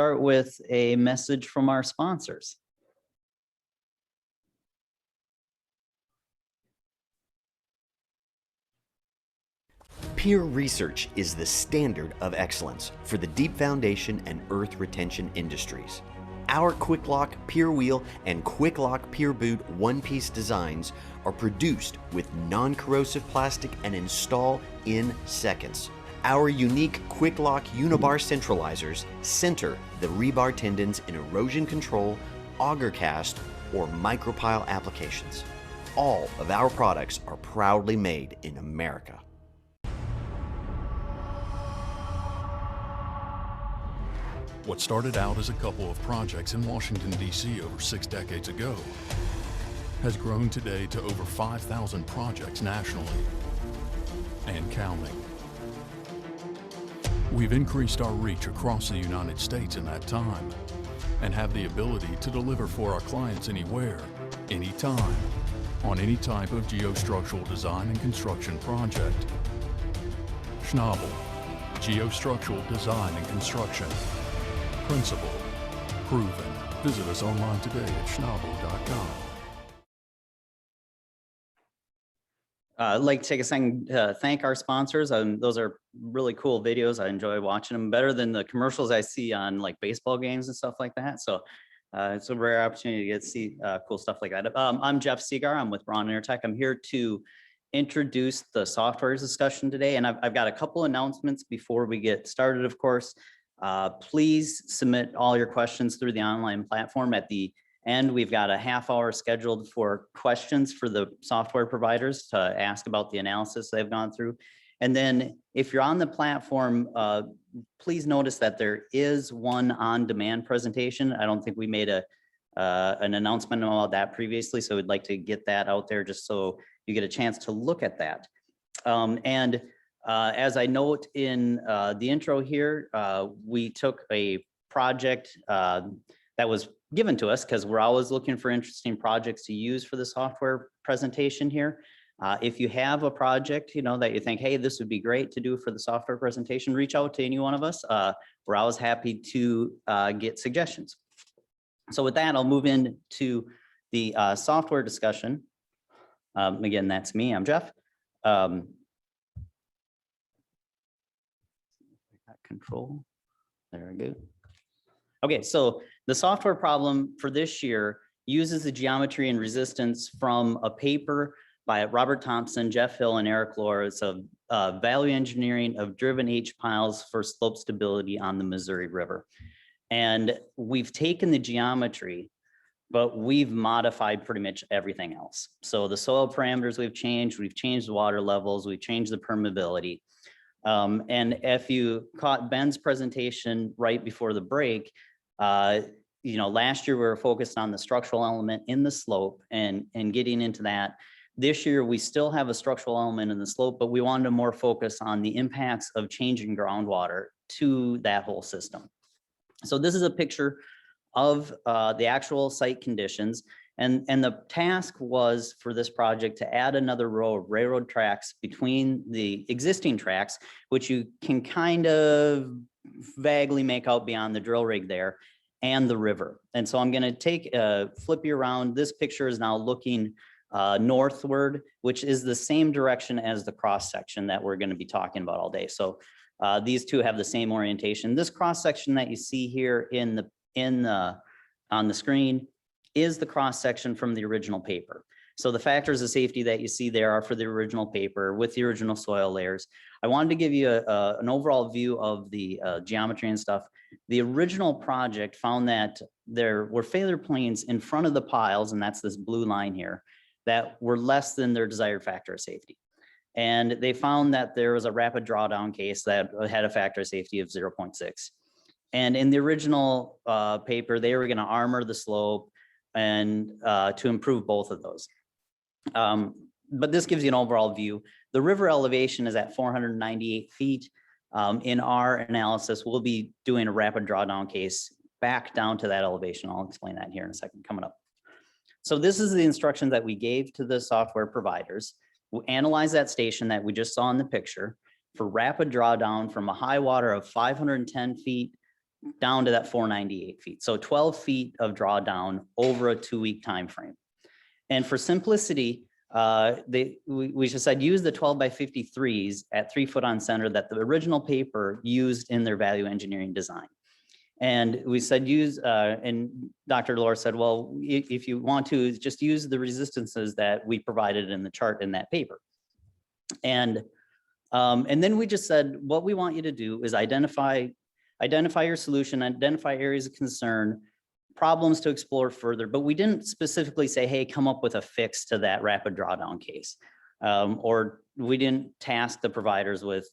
Start with a message from our sponsors. Peer research is the standard of excellence for the deep foundation and earth retention industries. Our QuickLock Peer Wheel and QuickLock Peer Boot one-piece designs are produced with non-corrosive plastic and install in seconds. Our unique QuickLock Unibar centralizers center the rebar tendons in erosion control, auger cast, or micropile applications. All of our products are proudly made in America. What started out as a couple of projects in Washington, D.C. over 6 decades ago has grown today to over 5,000 projects nationally and counting. We've increased our reach across the United States in that time and have the ability to deliver for our clients anywhere, anytime, on any type of geostructural design and construction project. Schnabel, Geostructural Design and Construction. Principle, proven. Visit us online today at schnabel.com. I'd like to take a second to thank our sponsors. Those are really cool videos. I enjoy watching them, better than the commercials I see on like baseball games and stuff like that. So it's a rare opportunity to get to see cool stuff like that. I'm Jeff Seagar. I'm with Braun Intertech. I'm here to introduce the software discussion today. And I've got a couple announcements before we get started, of course. Please submit all your questions through the online platform. At the end, we've got a half hour scheduled for questions for the software providers to ask about the analysis they've gone through. And then if you're on the platform, please notice that there is one on-demand presentation. I don't think we made an announcement about that previously, so we'd like to get that out there just so you get a chance to look at that. As I note in the intro here, we took a project that was given to us because we're always looking for interesting projects to use for the software presentation here. If you have a project, that you think, hey, this would be great to do for the software presentation, reach out to any one of us. We're always happy to get suggestions. So with that, I'll move into the software discussion. Again, that's me, I'm Jeff. Control, there we go. Okay, so the software problem for this year uses the geometry and resistance from a paper by Robert Thompson, Jeff Hill, and Eric Lohr. It's a value engineering of driven H piles for slope stability on the Missouri River. And we've taken the geometry, but we've modified pretty much everything else. So the soil parameters we've changed the water levels, we've changed the permeability. And if you caught Ben's presentation right before the break, last year we were focused on the structural element in the slope and getting into that. This year we still have a structural element in the slope, but we wanted to more focus on the impacts of changing groundwater to that whole system. So this is a picture of the actual site conditions. And the task was for this project to add another row of railroad tracks between the existing tracks, which you can kind of vaguely make out beyond the drill rig there, and the river. And so I'm going to flip you around. This picture is now looking northward, which is the same direction as the cross section that we're going to be talking about all day. So these two have the same orientation. This cross section that you see here on the screen is the cross section from the original paper. So the factors of safety that you see there are for the original paper with the original soil layers. I wanted to give you an overall view of the geometry and stuff. The original project found that there were failure planes in front of the piles, and that's this blue line here, that were less than their desired factor of safety. And they found that there was a rapid drawdown case that had a factor of safety of 0.6. And in the original paper, they were going to armor the slope and to improve both of those. But this gives you an overall view. The river elevation is at 498 feet. In our analysis, we'll be doing a rapid drawdown case back down to that elevation. I'll explain that here in a second coming up. So this is the instructions that we gave to the software providers. We'll analyze that station that we just saw in the picture for rapid drawdown from a high water of 510 feet down to that 498 feet. So 12 feet of drawdown over a 2-week time frame. And for simplicity, we just said use the 12 by 53s at 3 foot on center that the original paper used in their value engineering design. And we said use, and Dr. Laura said, well, if you want to, just use the resistances that we provided in the chart in that paper. And then we just said, what we want you to do is identify your solution, identify areas of concern, problems to explore further, but we didn't specifically say, hey, come up with a fix to that rapid drawdown case. Or we didn't task the providers with,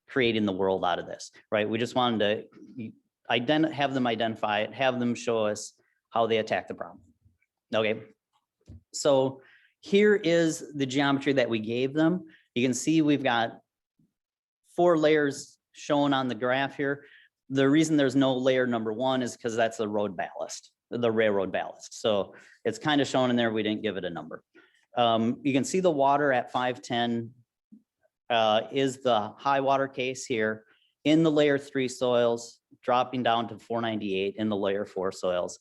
creating the world out of this, right? We just wanted to have them identify it, have them show us how they attack the problem. Okay, so here is the geometry that we gave them. You can see we've got 4 layers shown on the graph here. The reason there's no layer number 1 is because that's the road ballast, the railroad ballast. So it's kind of shown in there. We didn't give it a number. You can see the water at 510 is the high water case here in the layer 3 soils, dropping down to 498 in the layer 4 soils.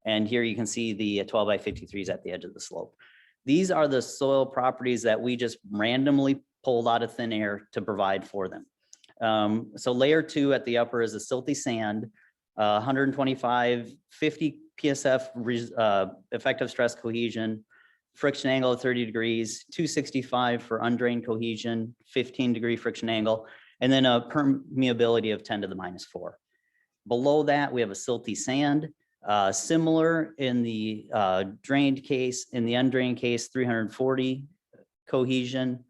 And here you can see the 12 by 53s at the edge of the slope. These are the soil properties that we just randomly pulled out of thin air to provide for them. So layer 2 at the upper is a silty sand, 125, 50 PSF effective stress cohesion, friction angle of 30 degrees, 265 for undrained cohesion, 15-degree friction angle, and then a permeability of 10 to the -4. Below that, we have a silty sand, similar in the drained case. In the undrained case, 340 cohesion,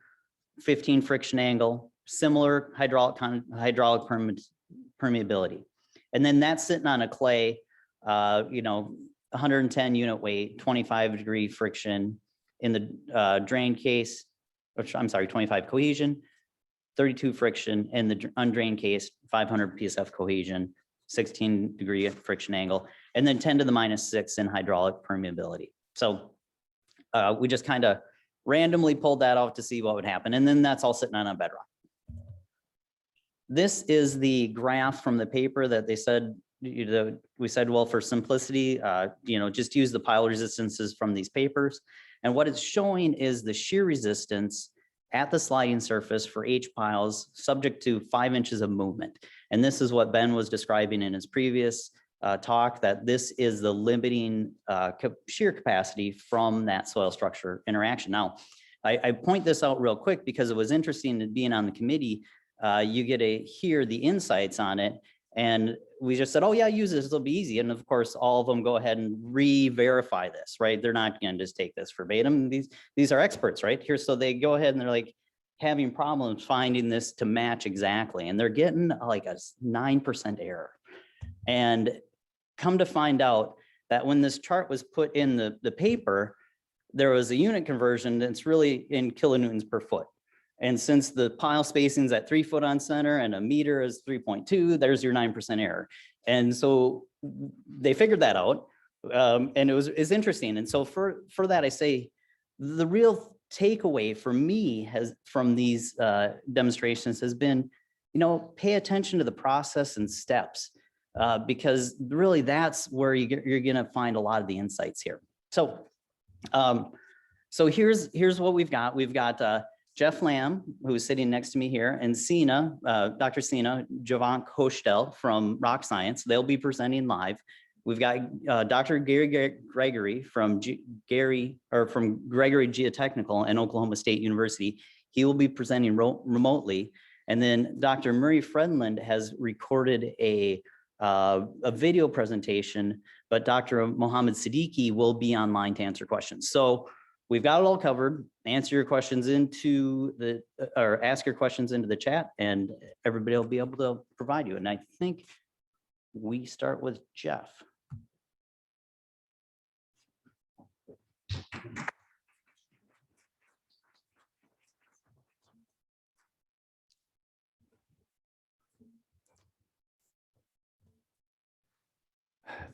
15 friction angle, similar hydraulic permeability. And then that's sitting on a clay, 110 unit weight, 25-degree friction in the drained case, which I'm sorry, 25 cohesion, 32 friction in the undrained case, 500 PSF cohesion, 16-degree friction angle, and then 10 to the -6 in hydraulic permeability. So we just kind of randomly pulled that out to see what would happen. And then that's all sitting on a bedrock. This is the graph from the paper that they said, we said, well, for simplicity, just use the pile resistances from these papers. And what it's showing is the shear resistance at the sliding surface for H piles subject to 5 inches of movement. And this is what Ben was describing in his previous talk, that this is the limiting shear capacity from that soil structure interaction. Now, I point this out real quick because it was interesting to being on the committee. You get to hear the insights on it. And we just said, oh yeah, use this, it'll be easy. And of course, all of them go ahead and re-verify this, right? They're not gonna just take this verbatim. These are experts, right? Here, so they go ahead and they're like having problems finding this to match exactly. And they're getting like a 9% error. And come to find out that when this chart was put in the paper, there was a unit conversion that's really in kilonewtons per foot. And since the pile spacing is at 3 foot on center and a meter is 3.2, there's your 9% error. And so they figured that out, and it's interesting. And so for that, I say the real takeaway for me from these demonstrations has been, pay attention to the process and steps, because really that's where you're going to find a lot of the insights here. So, here's what we've got. We've got Jeff Lamb, who's sitting next to me here, and Sina, Dr. Sina Javant Hostel from Rock Science. They'll be presenting live. We've got Dr. Gregory from Gregory Geotechnical and Oklahoma State University. He will be presenting remotely. And then Dr. Murray Fredland has recorded a video presentation, but Dr. Mohammed Siddiqui will be online to answer questions. So we've got it all covered. Ask your questions into the chat, and everybody will be able to provide you. And I think we start with Jeff.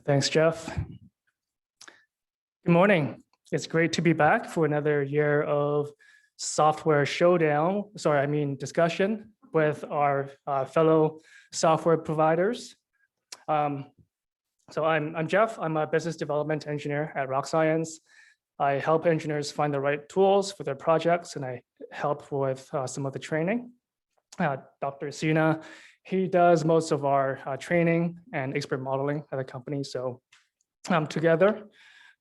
Thanks, Jeff. Good morning. It's great to be back for another year of software discussion with our fellow software providers. So I'm Jeff. I'm a business development engineer at Rock Science. I help engineers find the right tools for their projects, and I help with some of the training. Dr. Sina, he does most of our training and expert modeling at the company. So together,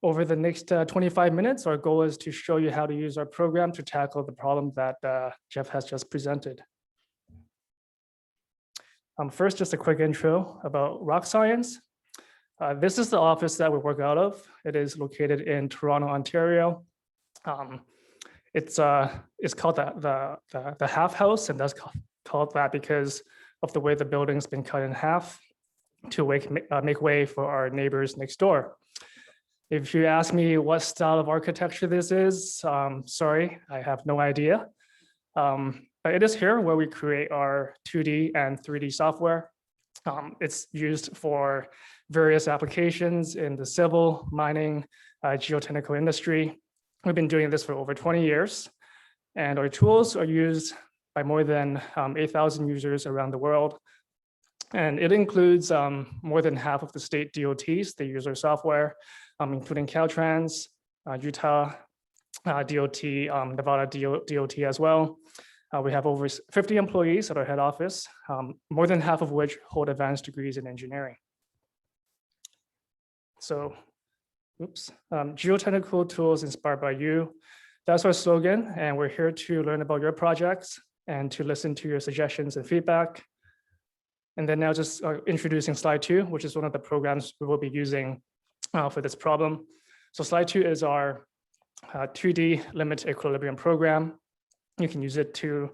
over the next 25 minutes, our goal is to show you how to use our program to tackle the problem that Jeff has just presented. First, just a quick intro about Rock Science. This is the office that we work out of. It is located in Toronto, Ontario. It's called the half house, and that's called that because of the way the building's been cut in half to make way for our neighbors next door. If you ask me what style of architecture this is, sorry, I have no idea. But it is here where we create our 2D and 3D software. It's used for various applications in the civil, mining, geotechnical industry. We've been doing this for over 20 years, and our tools are used by more than 8,000 users around the world. And it includes more than half of the state DOTs that use our software, including Caltrans, Utah DOT, Nevada DOT as well. We have over 50 employees at our head office, more than half of which hold advanced degrees in engineering. So, geotechnical tools inspired by you. That's our slogan, and we're here to learn about your projects and to listen to your suggestions and feedback. And then now just introducing slide 2, which is one of the programs we will be using for this problem. So slide 2 is our 2D limit equilibrium program. You can use it to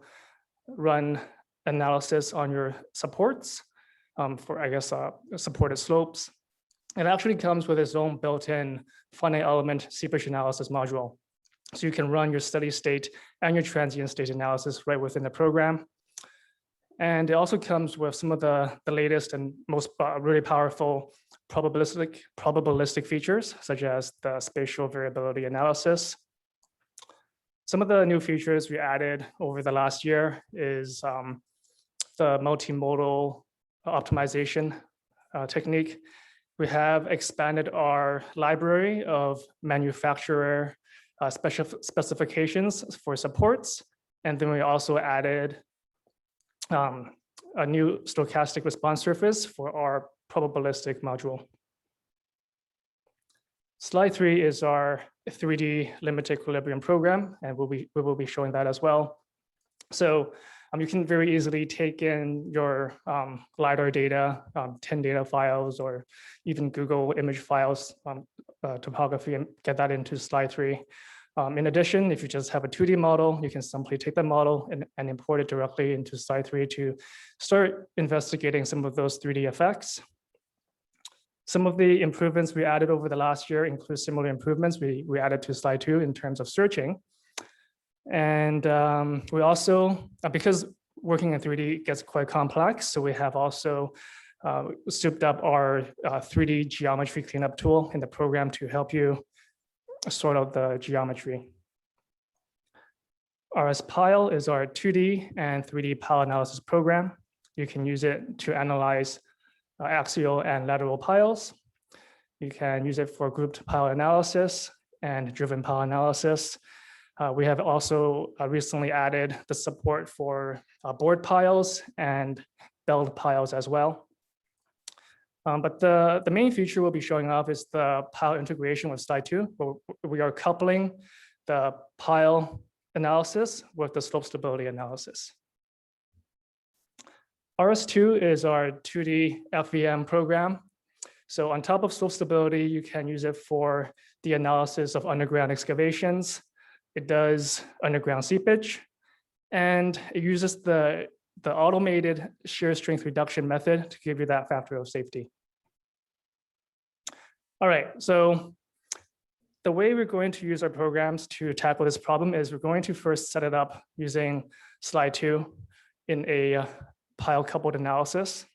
run analysis on your supports for, I guess, supported slopes. It actually comes with its own built-in finite element seepage analysis module. So you can run your steady state and your transient state analysis right within the program. And it also comes with some of the latest and most really powerful probabilistic features, such as the spatial variability analysis. Some of the new features we added over the last year is the multimodal optimization technique. We have expanded our library of manufacturer specifications for supports. And then we also added a new stochastic response surface for our probabilistic module. Slide 3 is our 3D limit equilibrium program, and we will be showing that as well. So you can very easily take in your LiDAR data, 10 data files, or even Google image files, topography, and get that into slide 3. In addition, if you just have a 2D model, you can simply take the model and import it directly into slide 3 to start investigating some of those 3D effects. Some of the improvements we added over the last year include similar improvements we added to slide 2 in terms of searching. And we also, because working in 3D gets quite complex, so we have also souped up our 3D geometry cleanup tool in the program to help you sort out the geometry. RSPile is our 2D and 3D pile analysis program. You can use it to analyze axial and lateral piles. You can use it for grouped pile analysis and driven pile analysis. We have also recently added the support for board piles and belled piles as well. But the main feature we'll be showing off is the pile integration with slide 2, where we are coupling the pile analysis with the slope stability analysis. RS2 is our 2D FEM program. So on top of slope stability, you can use it for the analysis of underground excavations. It does underground seepage, and it uses the automated shear strength reduction method to give you that factor of safety. All right, so the way we're going to use our programs to tackle this problem is we're going to first set it up using slide 2 in a pile coupled analysis.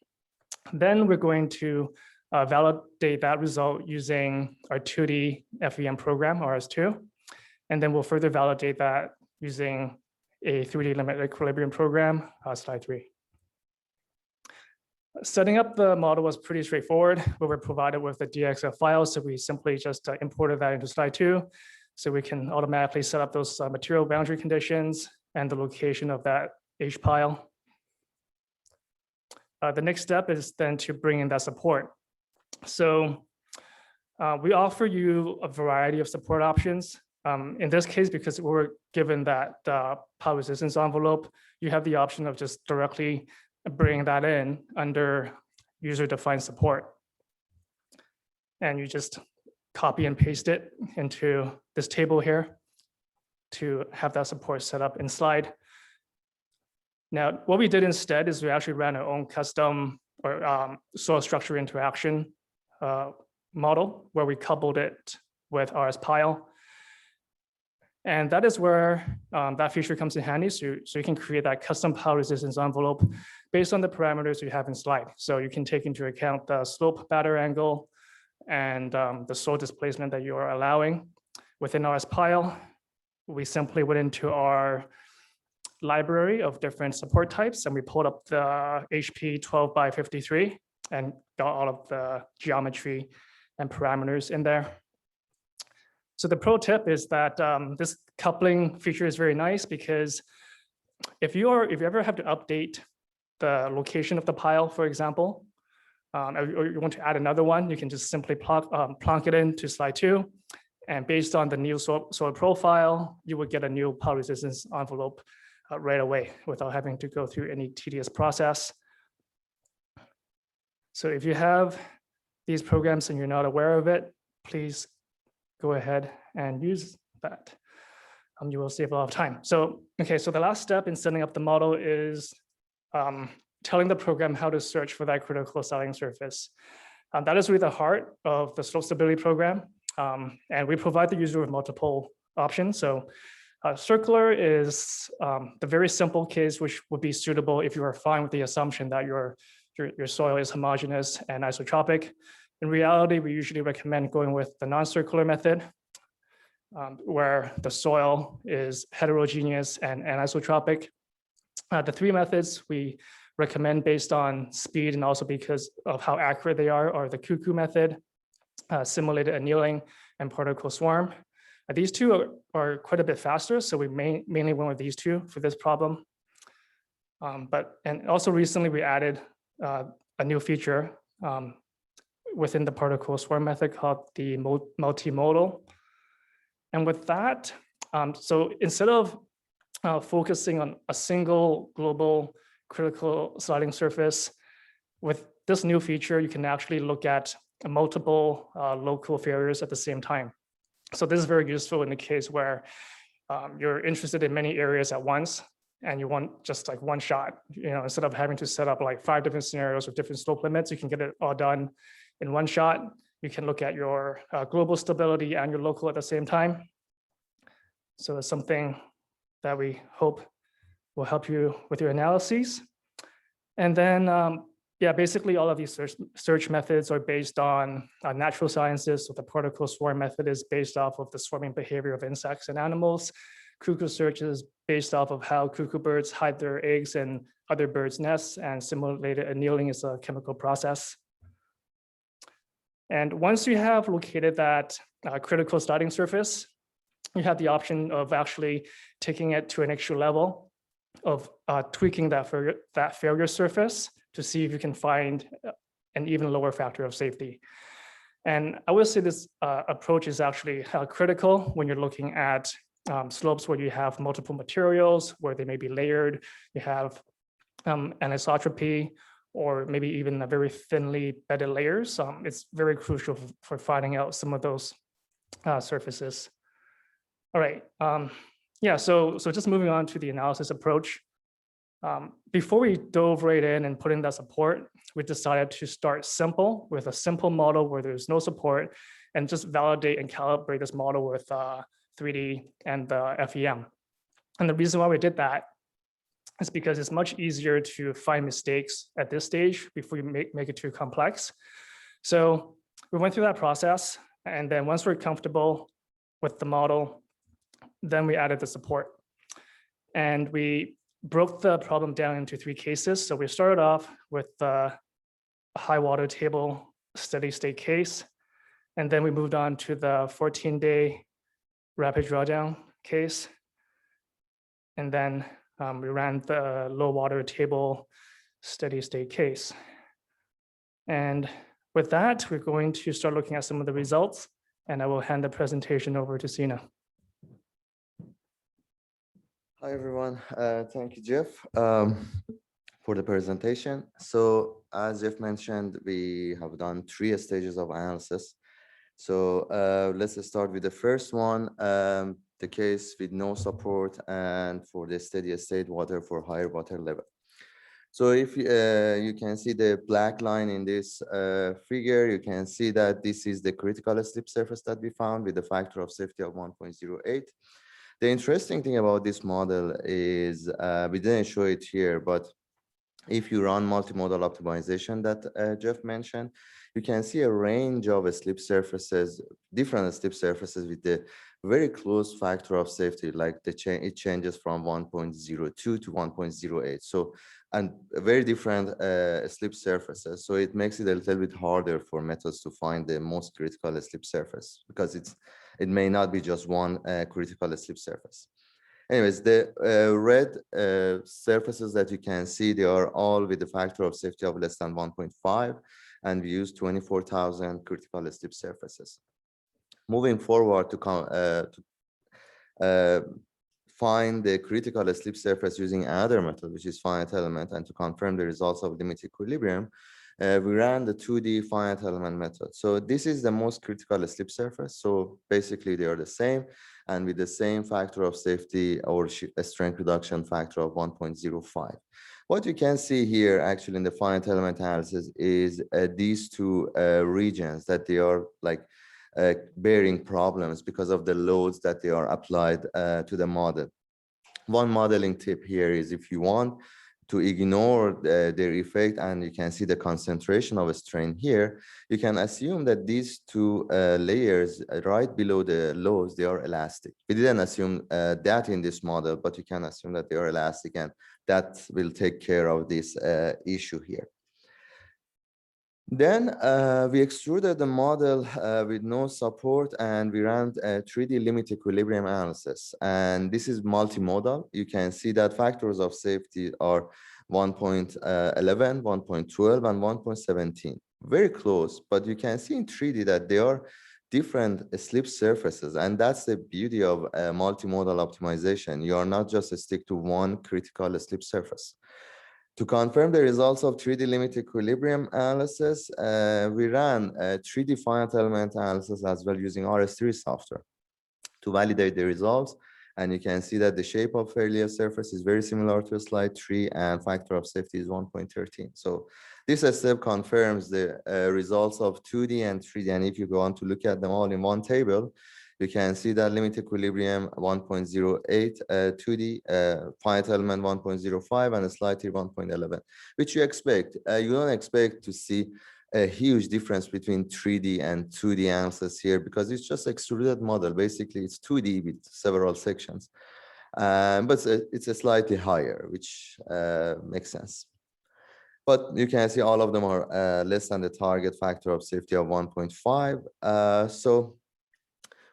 Then we're going to validate that result using our 2D FEM program, RS2. And then we'll further validate that using a 3D limit equilibrium program, slide 3. Setting up the model was pretty straightforward. We were provided with the DXF file, so we simply just imported that into slide 2. So we can automatically set up those material boundary conditions and the location of that H pile. The next step is then to bring in that support. So we offer you a variety of support options. In this case, because we were given that power resistance envelope, you have the option of just directly bringing that in under user-defined support. And you just copy and paste it into this table here to have that support set up in slide. Now, what we did instead is we actually ran our own custom or soil structure interaction model where we coupled it with RS Pile. And that is where that feature comes in handy. So you can create that custom power resistance envelope based on the parameters you have in slide. So you can take into account the slope batter angle and the soil displacement that you are allowing. Within RS Pile, we simply went into our library of different support types and we pulled up the HP 12 by 53 and got all of the geometry and parameters in there. So the pro tip is that this coupling feature is very nice because if you ever have to update the location of the pile, for example, or you want to add another one, you can just simply plonk it into slide 2. And based on the new soil profile, you would get a new power resistance envelope right away without having to go through any tedious process. So if you have these programs and you're not aware of it, please go ahead and use that. You will save a lot of time. So, okay, so the last step in setting up the model is telling the program how to search for that critical sliding surface. That is really the heart of the slope stability program. And we provide the user with multiple options. So circular is the very simple case, which would be suitable if you are fine with the assumption that your soil is homogeneous and isotropic. In reality, we usually recommend going with the non-circular method, where the soil is heterogeneous and anisotropic. The 3 methods we recommend based on speed and also because of how accurate they are the cuckoo method, simulated annealing, and particle swarm. These 2 are quite a bit faster, so we mainly went with these 2 for this problem. And also recently we added a new feature within the particle swarm method called the multimodal. And with that, so instead of focusing on a single global critical sliding surface, with this new feature, you can actually look at multiple local failures at the same time. So this is very useful in the case where you're interested in many areas at once and you want just like one shot, instead of having to set up like 5 different scenarios with different slope limits, you can get it all done in one shot. You can look at your global stability and your local at the same time. So it's something that we hope will help you with your analyses. And then, basically all of these search methods are based on natural sciences. So the particle swarm method is based off of the swarming behavior of insects and animals. Cuckoo search is based off of how cuckoo birds hide their eggs in other birds' nests, and simulated annealing is a chemical process. And once you have located that critical sliding surface, you have the option of actually taking it to an extra level of tweaking that failure surface to see if you can find an even lower factor of safety. And I would say this approach is actually critical when you're looking at slopes where you have multiple materials, where they may be layered, you have anisotropy, or maybe even a very thinly bedded layers. It's very crucial for finding out some of those surfaces. All right, so just moving on to the analysis approach. Before we dove right in and put in that support, we decided to start simple with a simple model where there's no support and just validate and calibrate this model with 3D and the FEM. And the reason why we did that is because it's much easier to find mistakes at this stage before you make it too complex. So we went through that process, and then once we're comfortable with the model, then we added the support. And we broke the problem down into 3 cases. So we started off with the high water table steady state case. And then we moved on to the 14-day rapid drawdown case. And then we ran the low water table steady state case. And with that, we're going to start looking at some of the results, and I will hand the presentation over to Sina. Hi, everyone. Thank you, Jeff, for the presentation. So as Jeff mentioned, we have done 3 stages of analysis. So let's start with the first one, the case with no support and for the steady state water for higher water level. So if you can see the black line in this figure, you can see that this is the critical slip surface that we found with the factor of safety of 1.08. The interesting thing about this model is we didn't show it here, but if you run multimodal optimization that Jeff mentioned, you can see a range of slip surfaces, different slip surfaces with the very close factor of safety, like it changes from 1.02 to 1.08. So, and very different slip surfaces. So it makes it a little bit harder for methods to find the most critical slip surface because it may not be just one critical slip surface. Anyways, the red surfaces that you can see, they are all with the factor of safety of less than 1.5, and we use 24,000 critical slip surfaces. Moving forward to find the critical slip surface using another method, which is finite element, and to confirm the results of limit equilibrium, we ran the 2D finite element method. So this is the most critical slip surface. So basically they are the same, and with the same factor of safety or strength reduction factor of 1.05. What you can see here actually in the finite element analysis is these 2 regions that they are like bearing problems because of the loads that they are applied to the model. One modeling tip here is if you want to ignore their effect and you can see the concentration of a strain here, you can assume that these 2 layers right below the lows, they are elastic. We didn't assume that in this model, but you can assume that they are elastic, and that will take care of this issue here. Then we extruded the model with no support, and we ran a 3D limit equilibrium analysis. And this is multimodal. You can see that factors of safety are 1.11, 1.12, and 1.17. Very close, but you can see in 3D that they are different slip surfaces. And that's the beauty of multimodal optimization. You are not just stick to one critical slip surface. To confirm the results of 3D limit equilibrium analysis, we ran a 3D finite element analysis as well using RS3 software to validate the results. And you can see that the shape of failure surface is very similar to slide 3, and factor of safety is 1.13. So this step confirms the results of 2D and 3D. And if you go on to look at them all in one table, you can see that limit equilibrium 1.08, 2D, finite element 1.05, and a slide 3 1.11, which you expect. You don't expect to see a huge difference between 3D and 2D analysis here because it's just extruded model. Basically, it's 2D with several sections, but it's a slightly higher, which makes sense. But you can see all of them are less than the target factor of safety of 1.5. So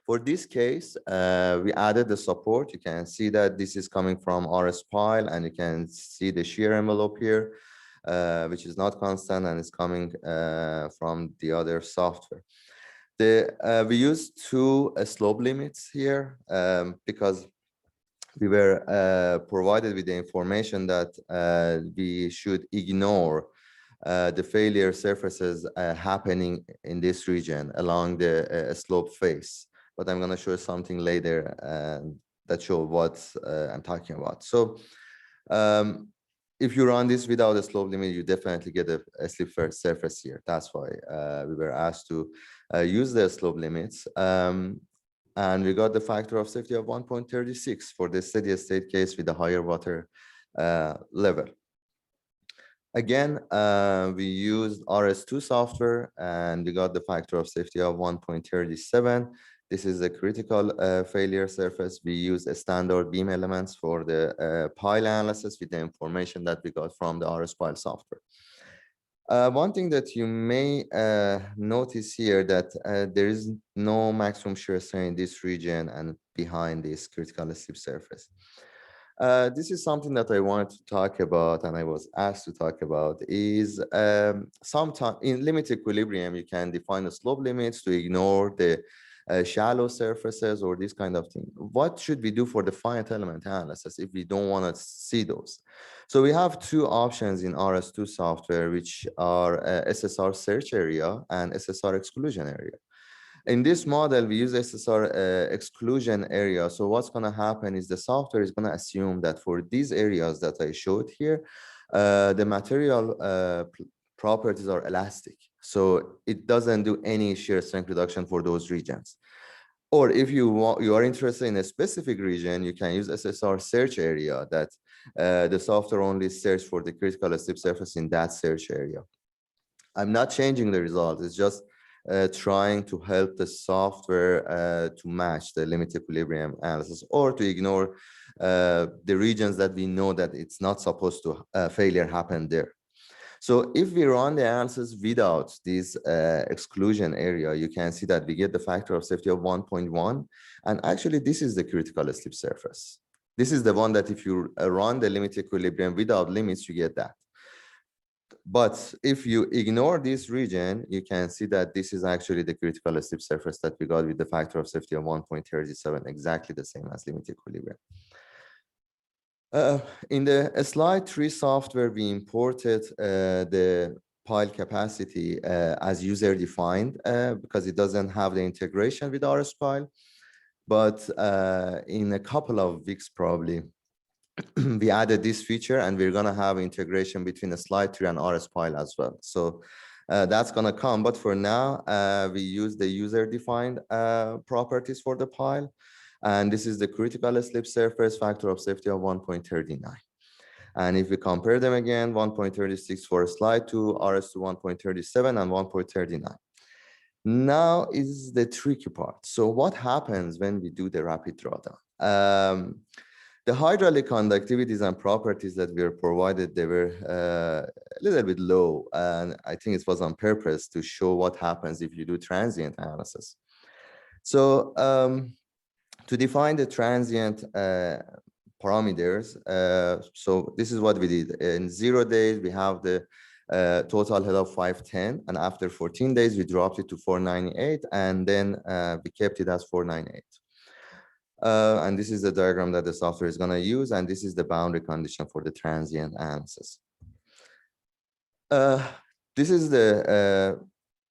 for this case, we added the support. You can see that this is coming from RSPile, and you can see the shear envelope here, which is not constant and is coming from the other software. We used 2 slope limits here because we were provided with the information that we should ignore the failure surfaces happening in this region along the slope face. But I'm going to show something later that show what I'm talking about. So if you run this without a slope limit, you definitely get a slip surface here. That's why we were asked to use the slope limits. And we got the factor of safety of 1.36 for the steady state case with a higher water level. Again, we used RS2 software, and we got the factor of safety of 1.37. This is a critical failure surface. We use a standard beam elements for the pile analysis with the information that we got from the RSPile software. One thing that you may notice here that there is no maximum shear strain in this region and behind this critical slip surface. This is something that I wanted to talk about, and I was asked to talk about, is sometimes in limit equilibrium, you can define the slope limits to ignore the shallow surfaces or this kind of thing. What should we do for the finite element analysis if we don't want to see those? So we have two options in RS2 software, which are SSR search area and SSR exclusion area. In this model, we use SSR exclusion area. So what's going to happen is the software is going to assume that for these areas that I showed here, the material properties are elastic. So it doesn't do any shear strength reduction for those regions. Or if you are interested in a specific region, you can use SSR search area that the software only search for the critical slip surface in that search area. I'm not changing the result. It's just trying to help the software to match the limit equilibrium analysis or to ignore the regions that we know that it's not supposed to failure happen there. So if we run the analysis without this exclusion area, you can see that we get the factor of safety of 1.1. And actually, this is the critical slip surface. This is the one that if you run the limit equilibrium without limits, you get that. But if you ignore this region, you can see that this is actually the critical slip surface that we got with the factor of safety of 1.37, exactly the same as limit equilibrium. In the slide 3 software, we imported the pile capacity as user-defined because it doesn't have the integration with RS pile. But in a couple of weeks, probably, we added this feature, and we're going to have integration between the slide 3 and RS pile as well. So that's going to come. But for now, we use the user-defined properties for the pile. And this is the critical slip surface factor of safety of 1.39. And if we compare them again, 1.36 for slide 2, RS to 1.37 and 1.39. Now is the tricky part. So what happens when we do the rapid drawdown? The hydraulic conductivities and properties that were provided, they were a little bit low. And I think it was on purpose to show what happens if you do transient analysis. So to define the transient parameters, so this is what we did. In 0 days, we have the total head of 510, and after 14 days, we dropped it to 498, and then we kept it as 498. And this is the diagram that the software is going to use, and this is the boundary condition for the transient analysis. This is the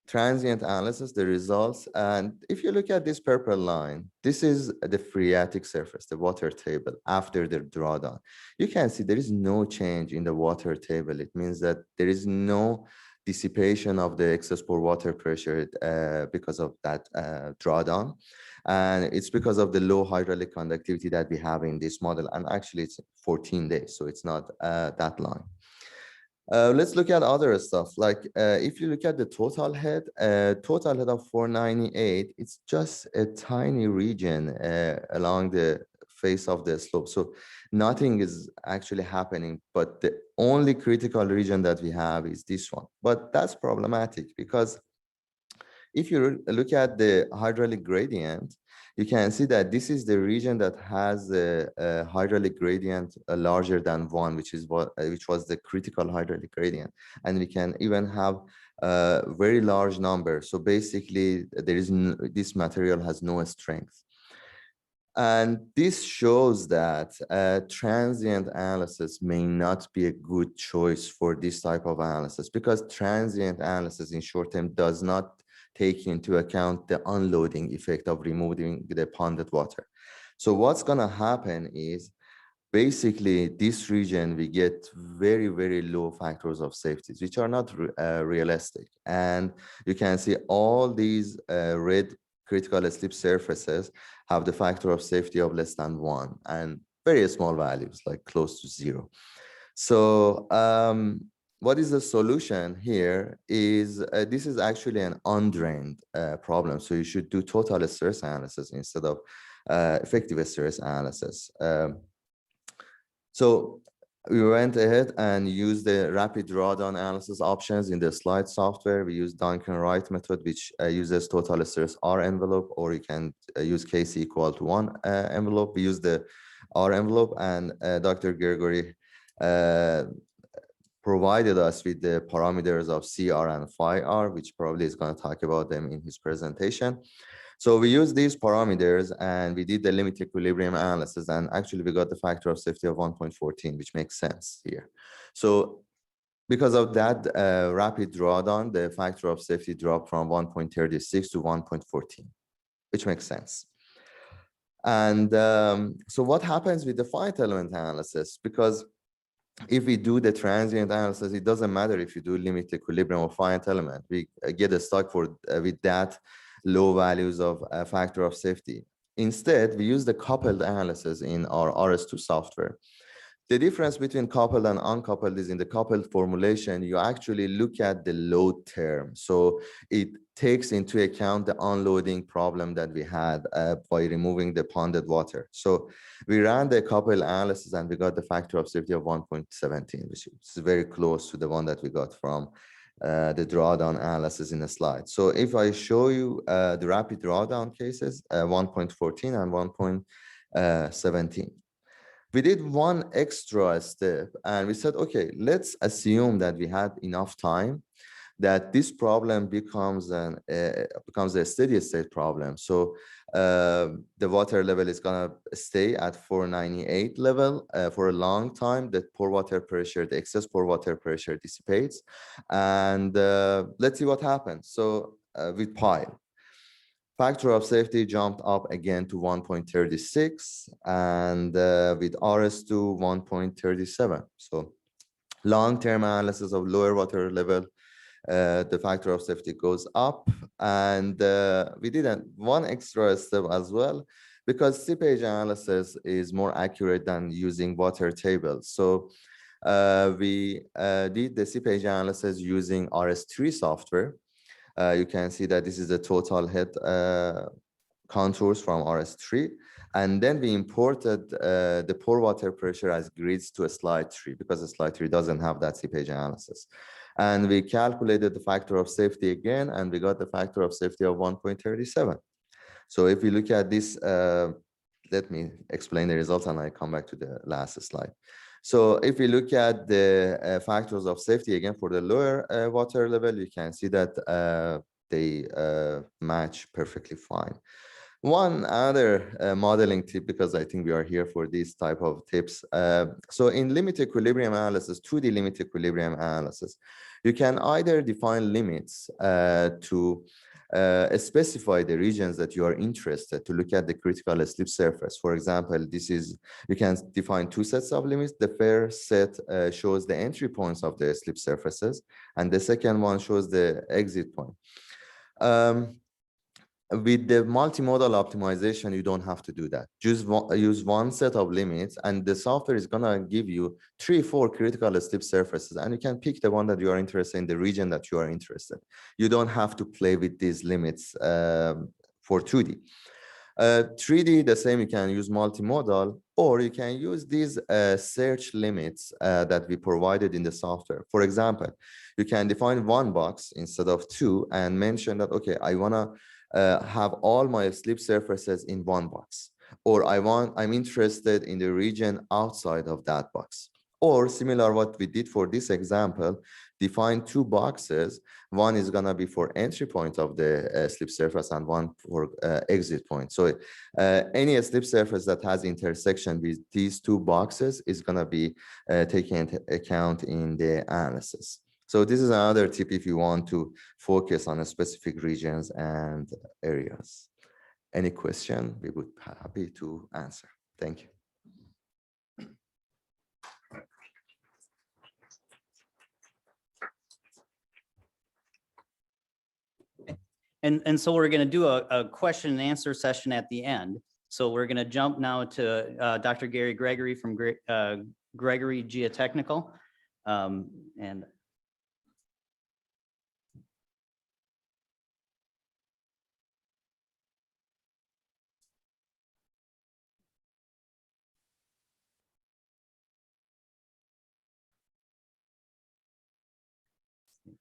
transient analysis, the results. And if you look at this purple line, this is the phreatic surface, the water table after the drawdown. You can see there is no change in the water table. It means that there is no dissipation of the excess pore water pressure because of that drawdown. And it's because of the low hydraulic conductivity that we have in this model. And actually it's 14 days, so it's not that long. Let's look at other stuff. Like if you look at the total head of 498, it's just a tiny region along the face of the slope. So nothing is actually happening, but the only critical region that we have is this one. But that's problematic because if you look at the hydraulic gradient, you can see that this is the region that has a hydraulic gradient larger than 1, which was the critical hydraulic gradient. And we can even have a very large number. So basically, this material has no strength. And this shows that transient analysis may not be a good choice for this type of analysis, because transient analysis in short term does not take into account the unloading effect of removing the ponded water. So what's going to happen is basically this region, we get very, very low factors of safety, which are not realistic. And you can see all these red critical slip surfaces have the factor of safety of less than 1 and very small values like close to 0. So what is the solution here is this is actually an undrained problem. So you should do total stress analysis instead of effective stress analysis. So We went ahead and used the rapid drawdown analysis options in the slide software. We used Duncan Wright method, which uses total stress R envelope, or you can use KC equal to 1 envelope. We use the R envelope, and Dr. Gregory provided us with the parameters of CR and phi R, which probably is going to talk about them in his presentation. So we used these parameters and we did the limit equilibrium analysis, and actually we got the factor of safety of 1.14, which makes sense here. So because of that rapid drawdown, the factor of safety dropped from 1.36 to 1.14, which makes sense. And so what happens with the finite element analysis? Because if we do the transient analysis, it doesn't matter if you do limit equilibrium or finite element. We get stuck for with that low values of a factor of safety. Instead, we use the coupled analysis in our RS2 software. The difference between coupled and uncoupled is in the coupled formulation, you actually look at the load term. So it takes into account the unloading problem that we had by removing the ponded water. So we ran the coupled analysis and we got the factor of safety of 1.17, which is very close to the one that we got from the drawdown analysis in the slide. So if I show you the rapid drawdown cases, 1.14 and 1.17. We did one extra step and we said, okay, let's assume that we had enough time that this problem becomes a steady state problem. So the water level is gonna stay at 498 level for a long time. The pore water pressure, the excess pore water pressure dissipates. And let's see what happens. So with pile. Factor of safety jumped up again to 1.36 and with RS2 1.37. So long-term analysis of lower water level, the factor of safety goes up. And we did one extra step as well, because seepage analysis is more accurate than using water tables. So we did the seepage analysis using RS3 software. You can see that this is the total head contours from RS3. And then we imported the pore water pressure as grids to a slide 3, because the slide 3 doesn't have that seepage analysis. And we calculated the factor of safety again, and we got the factor of safety of 1.37. So if we look at this, let me explain the results and I come back to the last slide. So if we look at the factors of safety again for the lower water level, you can see that they match perfectly fine. One other modeling tip, because I think we are here for these type of tips. So in limit equilibrium analysis, 2D limit equilibrium analysis, you can either define limits to specify the regions that you are interested to look at the critical slip surface. For example, you can define two sets of limits. The first set shows the entry points of the slip surfaces, and the second one shows the exit point. With the multimodal optimization, you don't have to do that. Just use one set of limits, and the software is gonna give you 3-4 critical slip surfaces, and you can pick the one that you are interested in, the region that you are interested. You don't have to play with these limits for 2D. 3D, the same, you can use multimodal, or you can use these search limits that we provided in the software. For example, you can define one box instead of two and mention that, okay, I wanna have all my slip surfaces in one box, or I'm interested in the region outside of that box. Or similar what we did for this example, define two boxes. One is gonna be for entry point of the slip surface and one for exit point. So any slip surface that has intersection with these two boxes is gonna be taken into account in the analysis. So this is another tip if you want to focus on specific regions and areas. Any question, we would be happy to answer. Thank you. And so we're going to do a question and answer session at the end. So we're going to jump now to Dr. Gregory from Gregory Geotechnical. And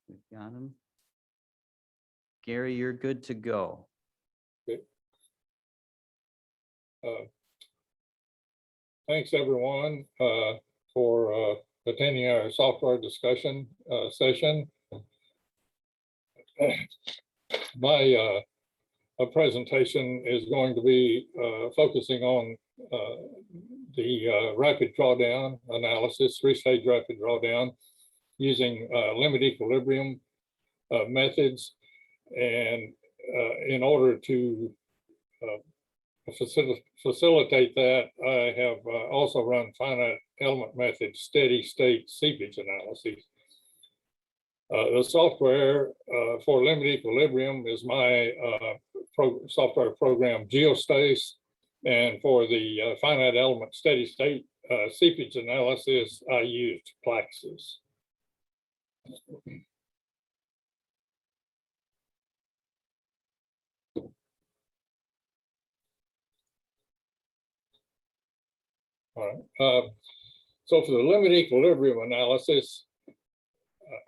We've got him. Gary, you're good to go. Thanks, everyone, for attending our software discussion session. My presentation is going to be focusing on the rapid drawdown analysis, three-stage rapid drawdown, using limit equilibrium methods. And in order to facilitate that, I have also run finite element method steady state seepage analyses. The software for limit equilibrium is my software program Geospace, and for the finite element steady state seepage analysis, I used Plaxis. All right. So for the limit equilibrium analysis,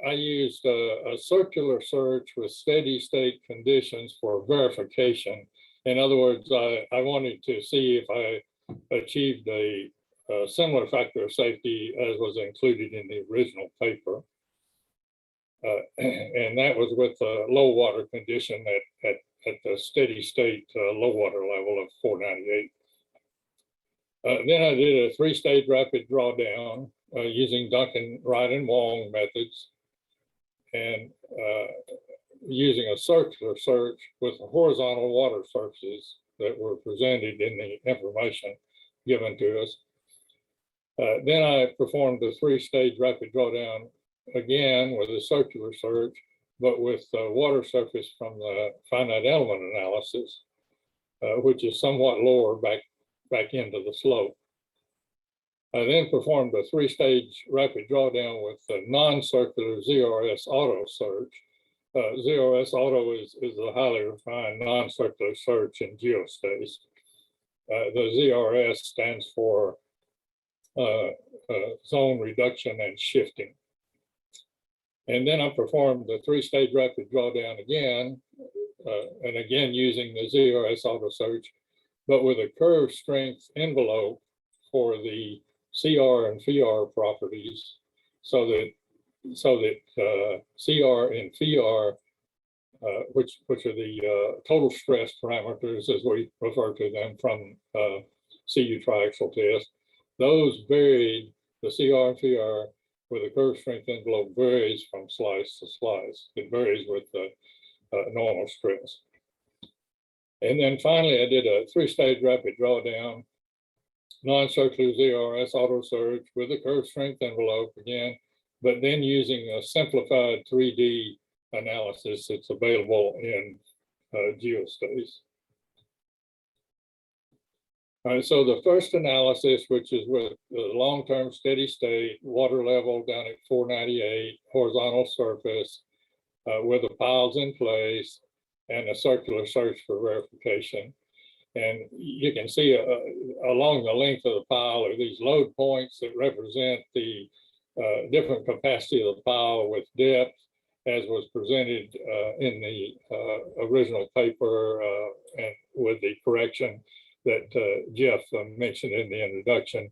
I used a circular search with steady state conditions for verification. In other words, I wanted to see if I achieved a similar factor of safety as was included in the original paper. And that was with a low water condition at the steady state low water level of 498. Then I did a three-stage rapid drawdown using Duncan, Wright, and Wong methods, and using a circular search with horizontal water sources that were presented in the information given to us. Then I performed the three-stage rapid drawdown again with a circular search, but with water surface from the finite element analysis, which is somewhat lower back into the slope. I then performed a three-stage rapid drawdown with a non-circular ZRS auto search. ZRS auto is a highly refined non-circular search in geospace. The ZRS stands for zone reduction and shifting. And then I performed the three-stage rapid drawdown again, and again using the ZRS auto search, but with a curve strength envelope for the CR and VR properties, so that CR and VR, which are the total stress parameters as we refer to them from CU triaxial test, those varied. The CR and VR with a curve strength envelope varies from slice to slice. It varies with the normal stress. And then finally, I did a three-stage rapid drawdown, non-circular ZRS auto search with a curve strength envelope again, but then using a simplified 3D analysis that's available in Geospace. All right, so the first analysis, which is with the long-term steady state, water level down at 498, horizontal surface with the piles in place, and a circular search for verification. And you can see along the length of the pile are these load points that represent the different capacity of the pile with depth, as was presented in the original paper and with the correction that Jeff mentioned in the introduction.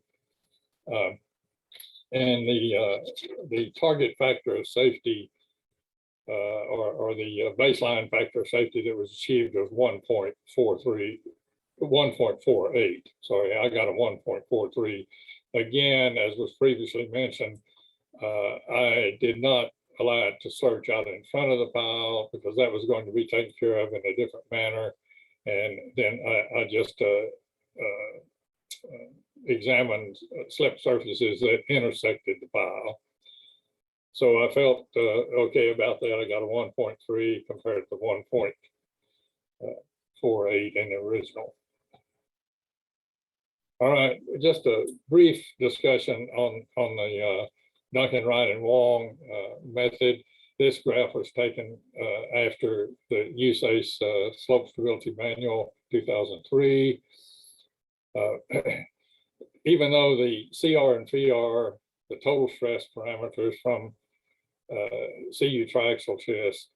And the target factor of safety or the baseline factor of safety that was achieved was 1.48. Sorry, I got a 1.43. Again, as was previously mentioned, I did not allow it to search out in front of the pile because that was going to be taken care of in a different manner. And then I just examined slip surfaces that intersected the pile. So I felt okay about that. I got a 1.3 compared to 1.48 in the original. All right, just a brief discussion on the Duncan, Wright, and Wong method. This graph was taken after the USACE Slope Stability Manual 2003. Even though the CR and VR, the total stress parameters from CU triaxial tests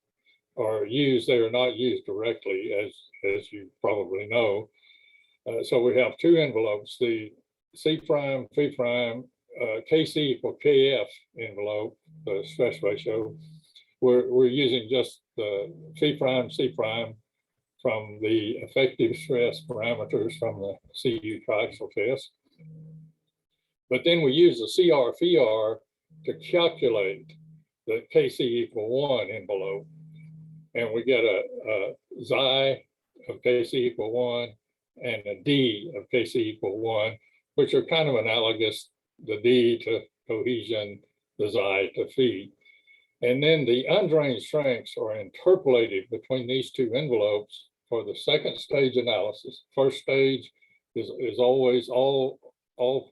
are used. They are not used directly, as you probably know. So we have two envelopes, the C prime, Phi prime, KC equal KF envelope, the stress ratio. We're using just the Phi prime, C prime from the effective stress parameters from the CU triaxial test. But then we use the CR FER to calculate the KC equal 1 envelope. And we get a xi of KC equal 1 and a D of KC equal 1, which are kind of analogous, the D to cohesion, the xi to phi. And then the undrained strengths are interpolated between these two envelopes for the second stage analysis. First stage is always all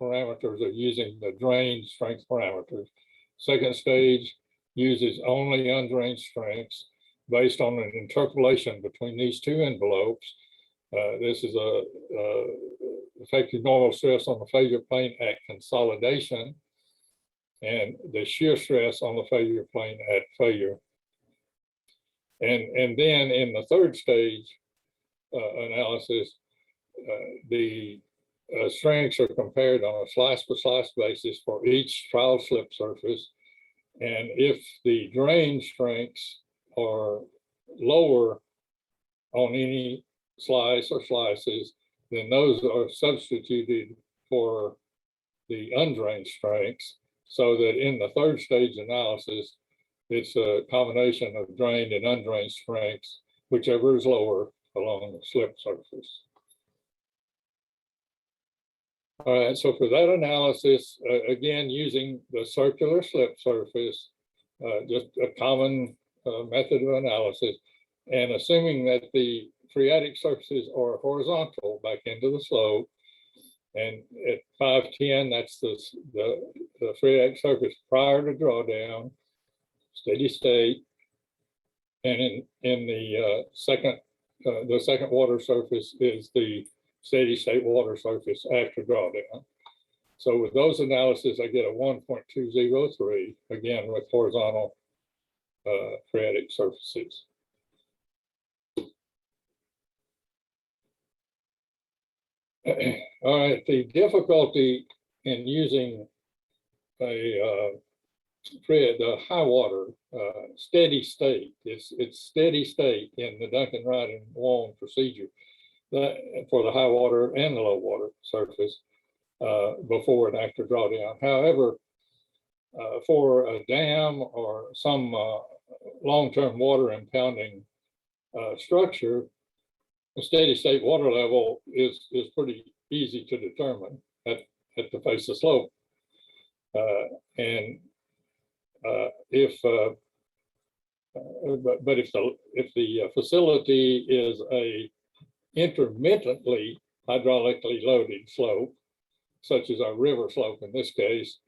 parameters are using the drained strength parameters. Second stage uses only undrained strengths based on an interpolation between these two envelopes. This is a effective normal stress on the failure plane at consolidation and the shear stress on the failure plane at failure. And then in the third stage analysis, the strengths are compared on a slice by slice basis for each trial slip surface. And if the drain strengths are lower on any slice or slices, then those are substituted for the undrained strengths, so that in the third stage analysis, it's a combination of drained and undrained strengths, whichever is lower along the slip surface. All right, so for that analysis, again, using the circular slip surface, just a common method of analysis, and assuming that the phreatic surfaces are horizontal back into the slope, and at 510, that's the phreatic surface prior to drawdown, steady state, and in the second water surface is the steady state water surface after drawdown. So with those analyses, I get a 1.203, again, with horizontal phreatic surfaces. All right, the difficulty in using the high water steady state, it's steady state in the Duncan, Wright, and Wong procedure that for the high water and the low water surface before and after drawdown. However, for a dam or some long-term water impounding structure, the steady state water level is pretty easy to determine at the face of slope. But if the facility is a intermittently hydraulically loaded slope, such as our river slope in this case,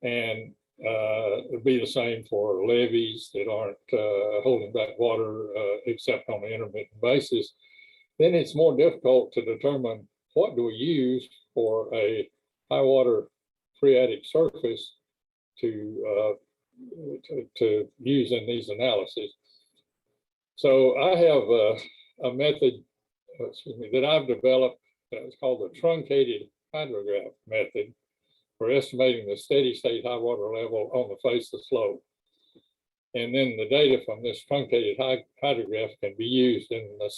and it'd be the same for levees that aren't holding back water except on an intermittent basis, then it's more difficult to determine what do we use for a high water phreatic surface to use in these analyses. So I have a method, that I've developed. It's called the truncated hydrograph method for estimating the steady state high water level on the face of the slope. And then the data from this truncated hydrograph can be used in the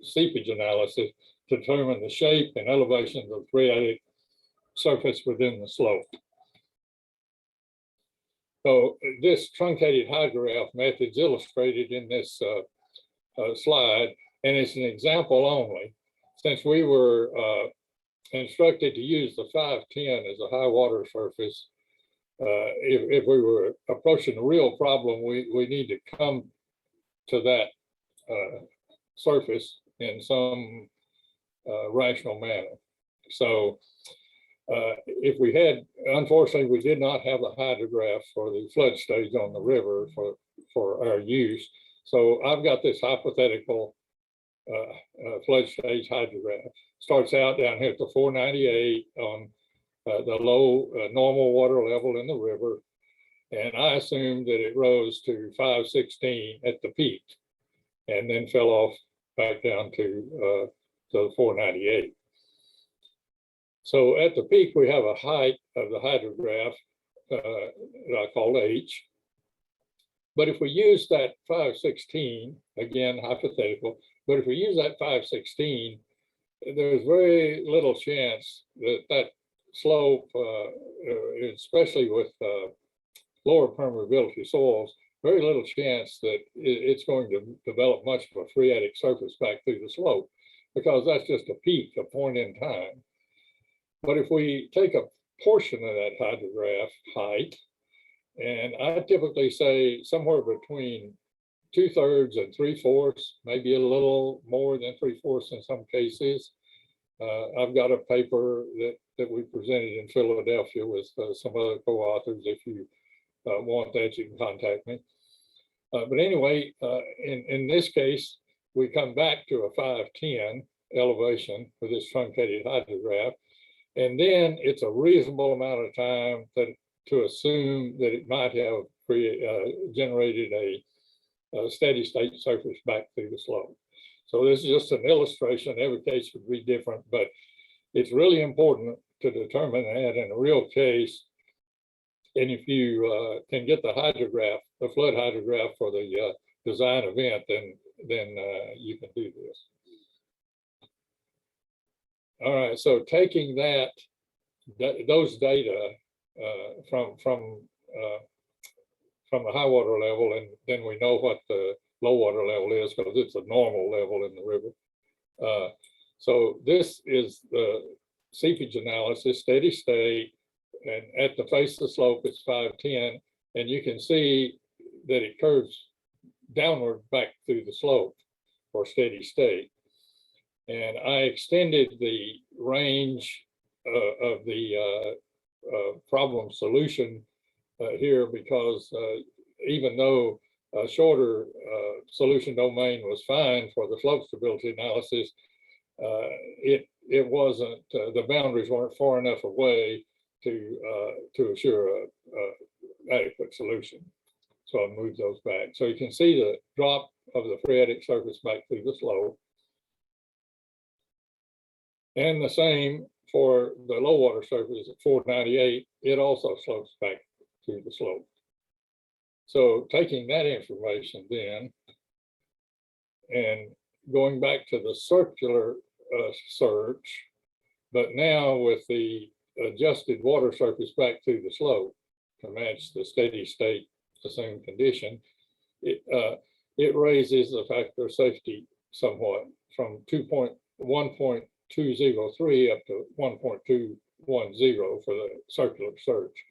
seepage analysis to determine the shape and elevations of phreatic surface within the slope. So this truncated hydrograph method is illustrated in this slide, and it's an example only. Since we were instructed to use the 510 as a high water surface, if we were approaching a real problem, we need to come to that surface in some rational manner. So if we had, unfortunately, we did not have the hydrograph for the flood stage on the river for our use. So I've got this hypothetical flood stage hydrograph. Starts out down here at the 498 on the low normal water level in the river. And I assumed that it rose to 516 at the peak and then fell off back down to 498. So at the peak, we have a height of the hydrograph that I call H. But if we use that 516, again, hypothetical, but if we use that 516, there's very little chance that that slope, especially with lower permeability soils, very little chance that it's going to develop much of a phreatic surface back through the slope, because that's just a peak, a point in time. But if we take a portion of that hydrograph height, and I typically say somewhere between 2/3 and 3/4, maybe a little more than 3/4 in some cases. I've got a paper that we presented in Philadelphia with some other co-authors. If you want that, you can contact me. But anyway, in this case, we come back to a 510 elevation for this truncated hydrograph. And then it's a reasonable amount of time to assume that it might have generated a steady state surface back through the slope. So this is just an illustration. Every case would be different, but it's really important to determine that in a real case. And if you can get the hydrograph, the flood hydrograph for the design event, then you can do this. All right, so taking those data from the high water level, and then we know what the low water level is because it's a normal level in the river. So this is the seepage analysis, steady state, and at the face of the slope it's 510, and you can see that it curves downward back through the slope for steady state. And I extended the range of the problem solution here because even though a shorter solution domain was fine for the slope stability analysis, it wasn't, the boundaries weren't far enough away to assure a adequate solution. So I moved those back. So you can see the drop of the phreatic surface back through the slope. And the same for the low water surface at 498, it also slopes back through the slope. So taking that information then, and going back to the circular search, but now with the adjusted water surface back through the slope to match the steady state assumed condition, it raises the factor of safety somewhat from 1.203 up to 1.210 for the circular search.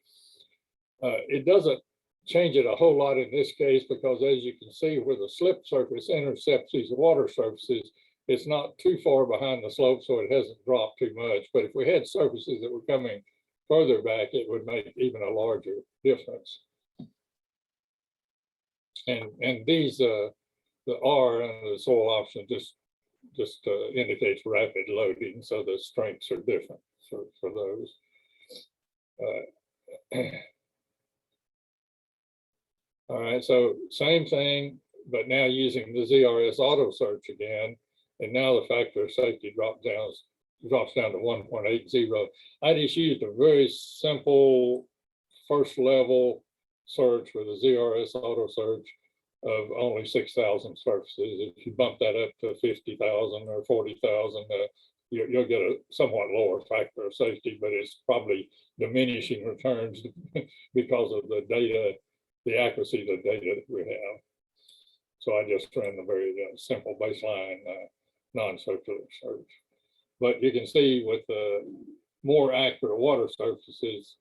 It doesn't change it a whole lot in this case because, as you can see, where the slip surface intercepts these water surfaces, it's not too far behind the slope, so it hasn't dropped too much. But if we had surfaces that were coming further back, it would make even a larger difference. And these, the R and the soil option just indicates rapid loading, so the strengths are different for those. All right, so same thing, but now using the ZRS auto search again, and now the factor of safety drops down to 1.80. I just used a very simple first level search with a ZRS auto search of only 6,000 surfaces. If you bump that up to 50,000 or 40,000, you'll get a somewhat lower factor of safety, but it's probably diminishing returns because of the data, the accuracy of the data that we have. So I just ran the very simple baseline non-circular search. But you can see with the more accurate water surfaces,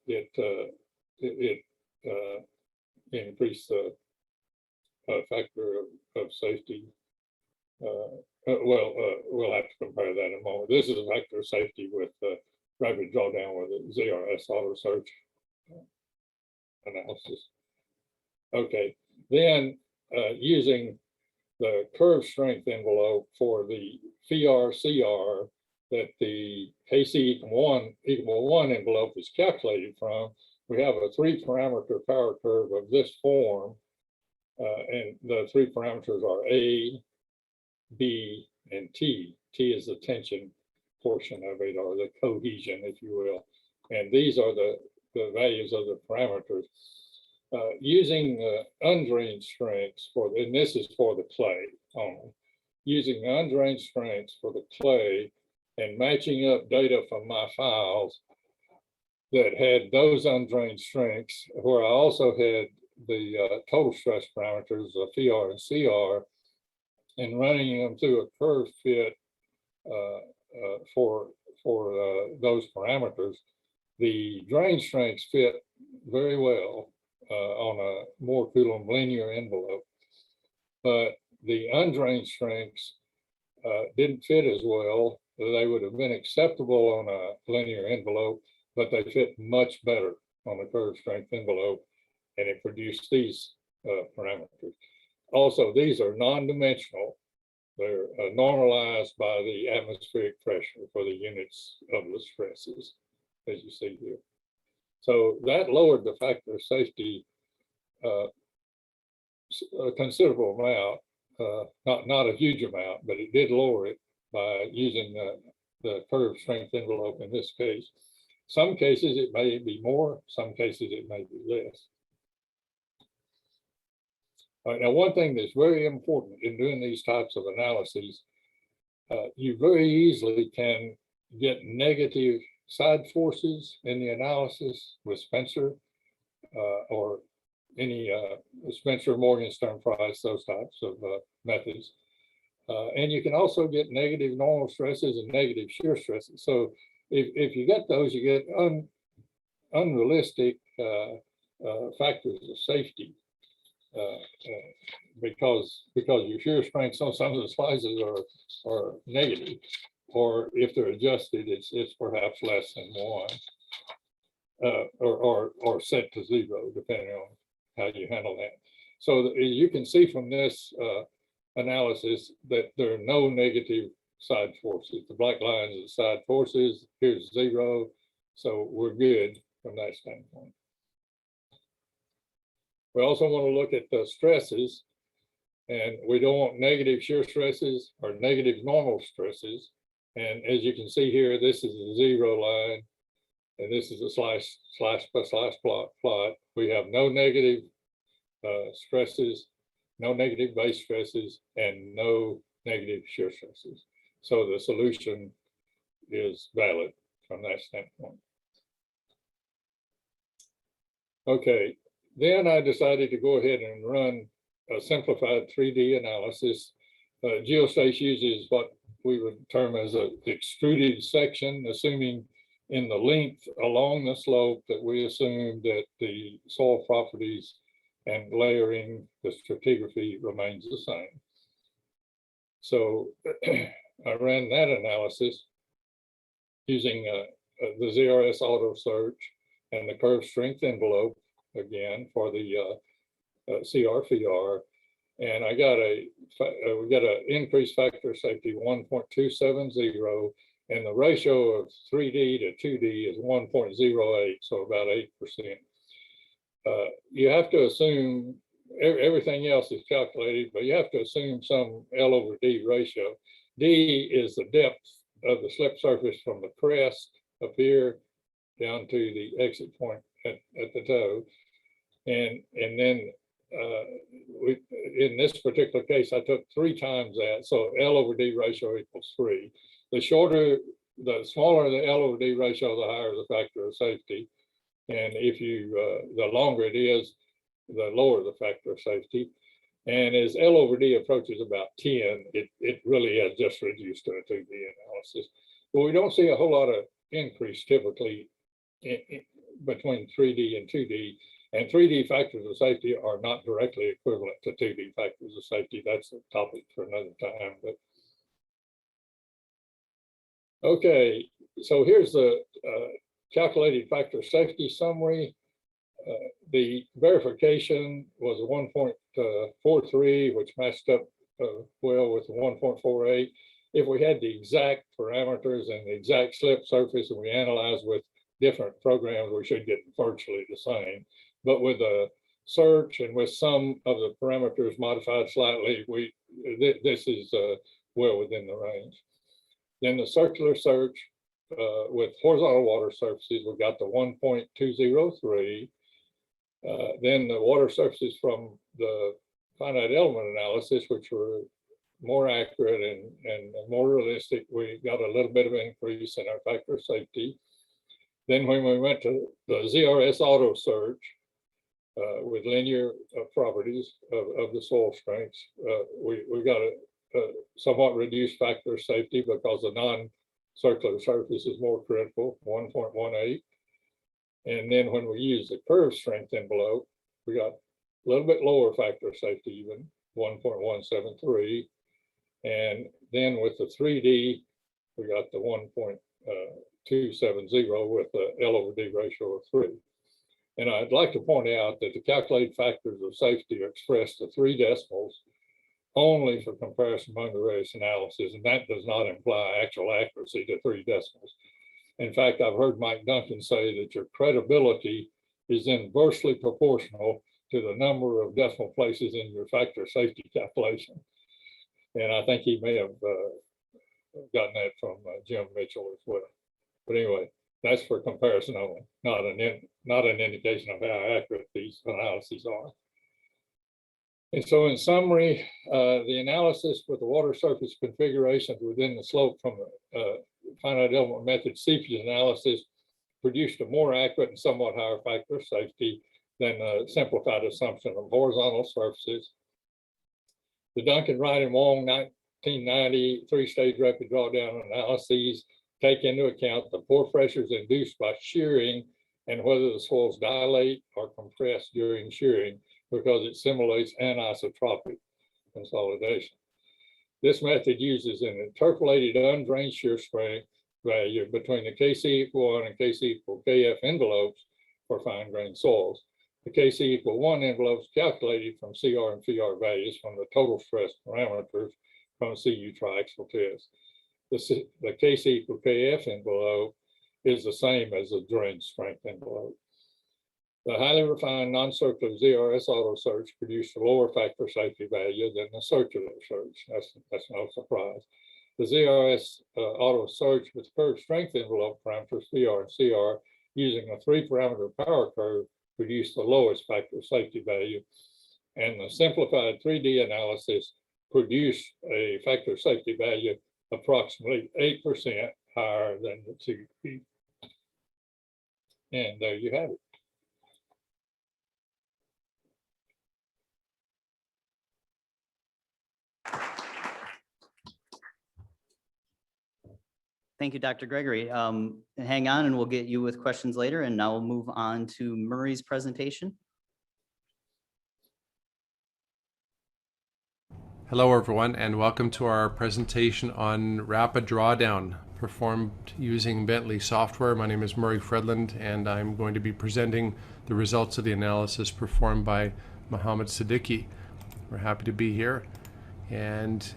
it increased the factor of safety. We'll have to compare that in a moment. This is a factor of safety with rapid drawdown with the ZRS auto search analysis. Okay, then using the curve strength envelope for the PRCR that the KC equal 1 envelope is calculated from, we have a 3-parameter power curve of this form, and the 3 parameters are A, B, and T. T is the tension portion of it, or the cohesion, if you will. And these are the values of the parameters. Using undrained strengths and this is for the clay only, using undrained strengths for the clay and matching up data from my files that had those undrained strengths, where I also had the total stress parameters of PR and CR, and running them through a curve fit for those parameters. The drain strengths fit very well on a Moore Coulomb linear envelope, but the undrained strengths didn't fit as well. They would have been acceptable on a linear envelope, but they fit much better on a curve strength envelope, and it produced these parameters. Also, these are non-dimensional. They're normalized by the atmospheric pressure for the units of the stresses, as you see here. So that lowered the factor of safety a considerable amount, not a huge amount, but it did lower it by using the curve strength envelope in this case. Some cases it may be more, some cases it may be less. All right, now, one thing that's very important in doing these types of analyses, you very easily can get negative side forces in the analysis with Spencer or any Spencer, Morgenstern, Price, those types of methods. And you can also get negative normal stresses and negative shear stresses. So if you get those, you get unrealistic factors of safety. Because your shear strengths on some of the slices are negative, or if they're adjusted, it's perhaps less than 1, or set to 0, depending on how you handle that. So you can see from this analysis that there are no negative side forces. The black line is the side forces. Here's 0, so we're good from that standpoint. We also want to look at the stresses, and we don't want negative shear stresses or negative normal stresses. And as you can see here, this is the 0 line, and this is a slash by slash plot. We have no negative stresses, no negative base stresses, and no negative shear stresses. So the solution is valid from that standpoint. Okay. Then I decided to go ahead and run a simplified 3D analysis. Geospace uses what we would term as an extruded section, assuming in the length along the slope that we assume that the soil properties and layering, the stratigraphy remains the same. So I ran that analysis using the ZRS auto search and the curve strength envelope, again, for the CR/VR, and I got we got an increased factor of safety 1.270, and the ratio of 3D to 2D is 1.08, so about 8%. You have to assume everything else is calculated, but you have to assume some L over D ratio. D is the depth of the slip surface from the crest up here down to the exit point at the toe. And then in this particular case, I took 3 times that. So L over D ratio equals 3. The smaller the L over D ratio, the higher the factor of safety. And if the longer it is, the lower the factor of safety. And as L over D approaches about 10, it really has just reduced to a 2D analysis. But we don't see a whole lot of increase typically between 3D and 2D. And 3D factors of safety are not directly equivalent to 2D factors of safety. That's a topic for another time. But okay, so here's the calculated factor of safety summary. The verification was a 1.43, which matched up well with the 1.48. If we had the exact parameters and the exact slip surface and we analyzed with different programs, we should get virtually the same. But with a search and with some of the parameters modified slightly, this is well within the range. Then the circular search with horizontal water surfaces, we've got the 1.203. Then the water surfaces from the finite element analysis, which were more accurate and more realistic, we got a little bit of an increase in our factor of safety. Then when we went to the ZRS auto search with linear properties of the soil strengths, we got a somewhat reduced factor of safety because the non-circular surface is more critical, 1.18. And then when we use the curve strength envelope, we got a little bit lower factor of safety, even 1.173. And then with the 3D, we got the 1.270 with the L over D ratio of 3. And I'd like to point out that the calculated factors of safety are expressed to 3 decimals only for comparison among the various analyses, and that does not imply actual accuracy to 3 decimals. In fact, I've heard Mike Duncan say that your credibility is inversely proportional to the number of decimal places in your factor safety calculation. And I think he may have gotten that from Jim Mitchell as well. But anyway, that's for comparison only, not an indication of how accurate these analyses are. And so in summary, the analysis with the water surface configurations within the slope from the finite element method seepage analysis produced a more accurate and somewhat higher factor of safety than a simplified assumption of horizontal surfaces. The Duncan, Wright, and Wong 1990 3-stage rapid drawdown analyses take into account the pore pressures induced by shearing and whether the soils dilate or compress during shearing, because it simulates anisotropic consolidation. This method uses an interpolated undrained shear strength value between the KC=1 and KC=KF envelopes for fine-grained soils. The KC=1 envelopes calculated from CR and PR values from the total stress parameters from CU triaxial test. The KC=KF envelope is the same as the drain strength envelope. The highly refined non-circular ZRS auto search produced a lower factor safety value than the circular search. That's no surprise. The ZRS auto search with curve strength envelope parameters PR and CR using a 3-parameter power curve produced the lowest factor safety value, and the simplified 3D analysis produced a factor safety value approximately 8% higher than the 2D. And there you have it. Thank you, Dr. Gregory. Hang on and we'll get you with questions later. And now we'll move on to Murray's presentation. Hello, everyone, and welcome to our presentation on rapid drawdown performed using Bentley software. My name is Murray Fredland, and I'm going to be presenting the results of the analysis performed by Mohammed Siddiqui. We're happy to be here. And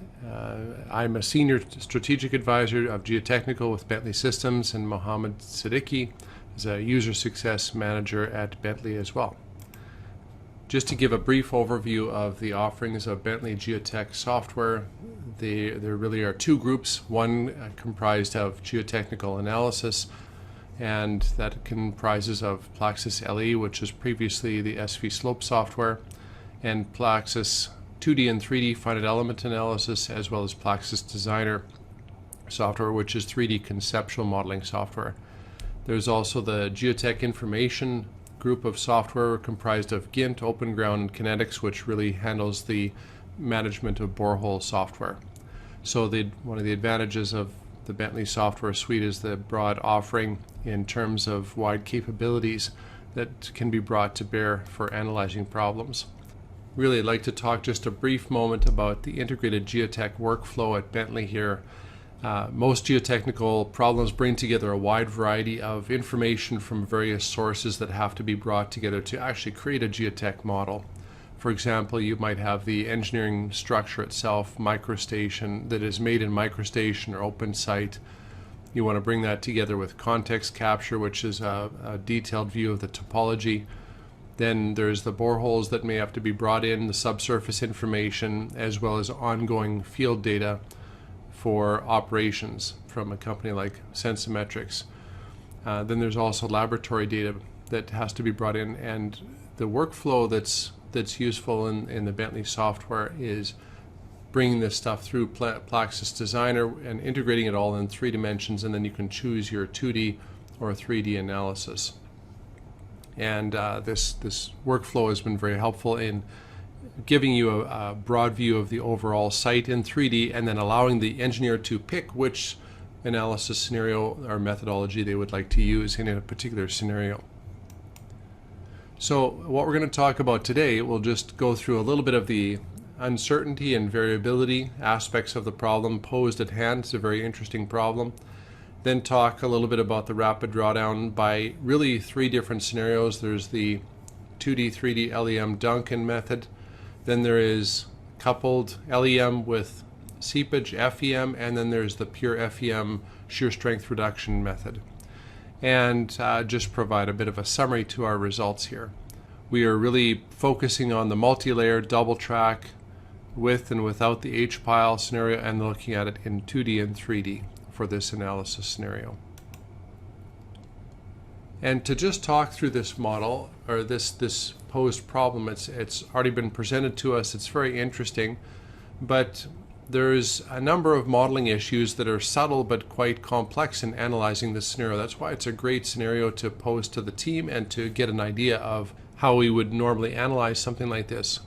I'm a senior strategic advisor of geotechnical with Bentley Systems, and Mohammed Siddiqui is a user success manager at Bentley as well. Just to give a brief overview of the offerings of Bentley Geotech software, there really are 2 groups. One comprised of geotechnical analysis, and that comprises of Plaxis LE, which is previously the SV Slope software, and Plaxis 2D and 3D finite element analysis, as well as Plaxis Designer software, which is 3D conceptual modeling software. There's also the Geotech Information group of software comprised of GINT, Open Ground, and Kinetics, which really handles the management of borehole software. So one of the advantages of the Bentley software suite is the broad offering in terms of wide capabilities that can be brought to bear for analyzing problems. Really, I'd like to talk just a brief moment about the integrated geotech workflow at Bentley here. Most geotechnical problems bring together a wide variety of information from various sources that have to be brought together to actually create a geotech model. For example, you might have the engineering structure itself, MicroStation, that is made in MicroStation or OpenSite. You want to bring that together with context capture, which is a detailed view of the topology. Then there's the boreholes that may have to be brought in, the subsurface information, as well as ongoing field data for operations from a company like Sensometrics. Then there's also laboratory data that has to be brought in, and the workflow that's useful in the Bentley software is bringing this stuff through Plaxis Designer and integrating it all in 3 dimensions, and then you can choose your 2D or 3D analysis. And this workflow has been very helpful in giving you a broad view of the overall site in 3D, and then allowing the engineer to pick which analysis scenario or methodology they would like to use in a particular scenario. So what we're going to talk about today, we'll just go through a little bit of the uncertainty and variability aspects of the problem posed at hand. It's a very interesting problem. Then talk a little bit about the rapid drawdown by really 3 different scenarios. There's the 2D, 3D LEM Duncan method. Then there is coupled LEM with seepage FEM, and then there's the pure FEM shear strength reduction method. And just provide a bit of a summary to our results here. We are really focusing on the multi-layer double track with and without the H-pile scenario, and looking at it in 2D and 3D for this analysis scenario. And to just talk through this model, or this posed problem, it's already been presented to us. It's very interesting, but there's a number of modeling issues that are subtle but quite complex in analyzing this scenario. That's why it's a great scenario to pose to the team and to get an idea of how we would normally analyze something like this.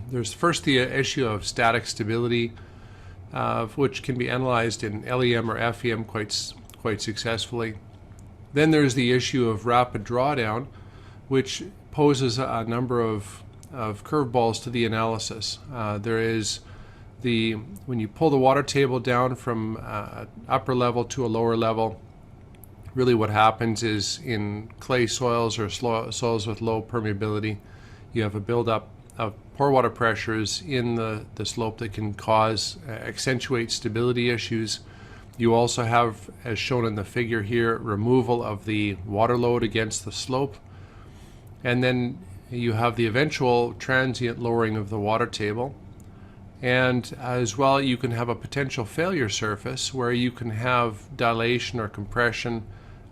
There's first the issue of static stability, which can be analyzed in LEM or FEM quite successfully. Then there's the issue of rapid drawdown, which poses a number of curveballs to the analysis. There is when you pull the water table down from upper level to a lower level, really what happens is in clay soils or soils with low permeability, you have a buildup of pore water pressures in the slope that can accentuate stability issues. You also have, as shown in the figure here, removal of the water load against the slope. And then you have the eventual transient lowering of the water table. And as well, you can have a potential failure surface where you can have dilation or compression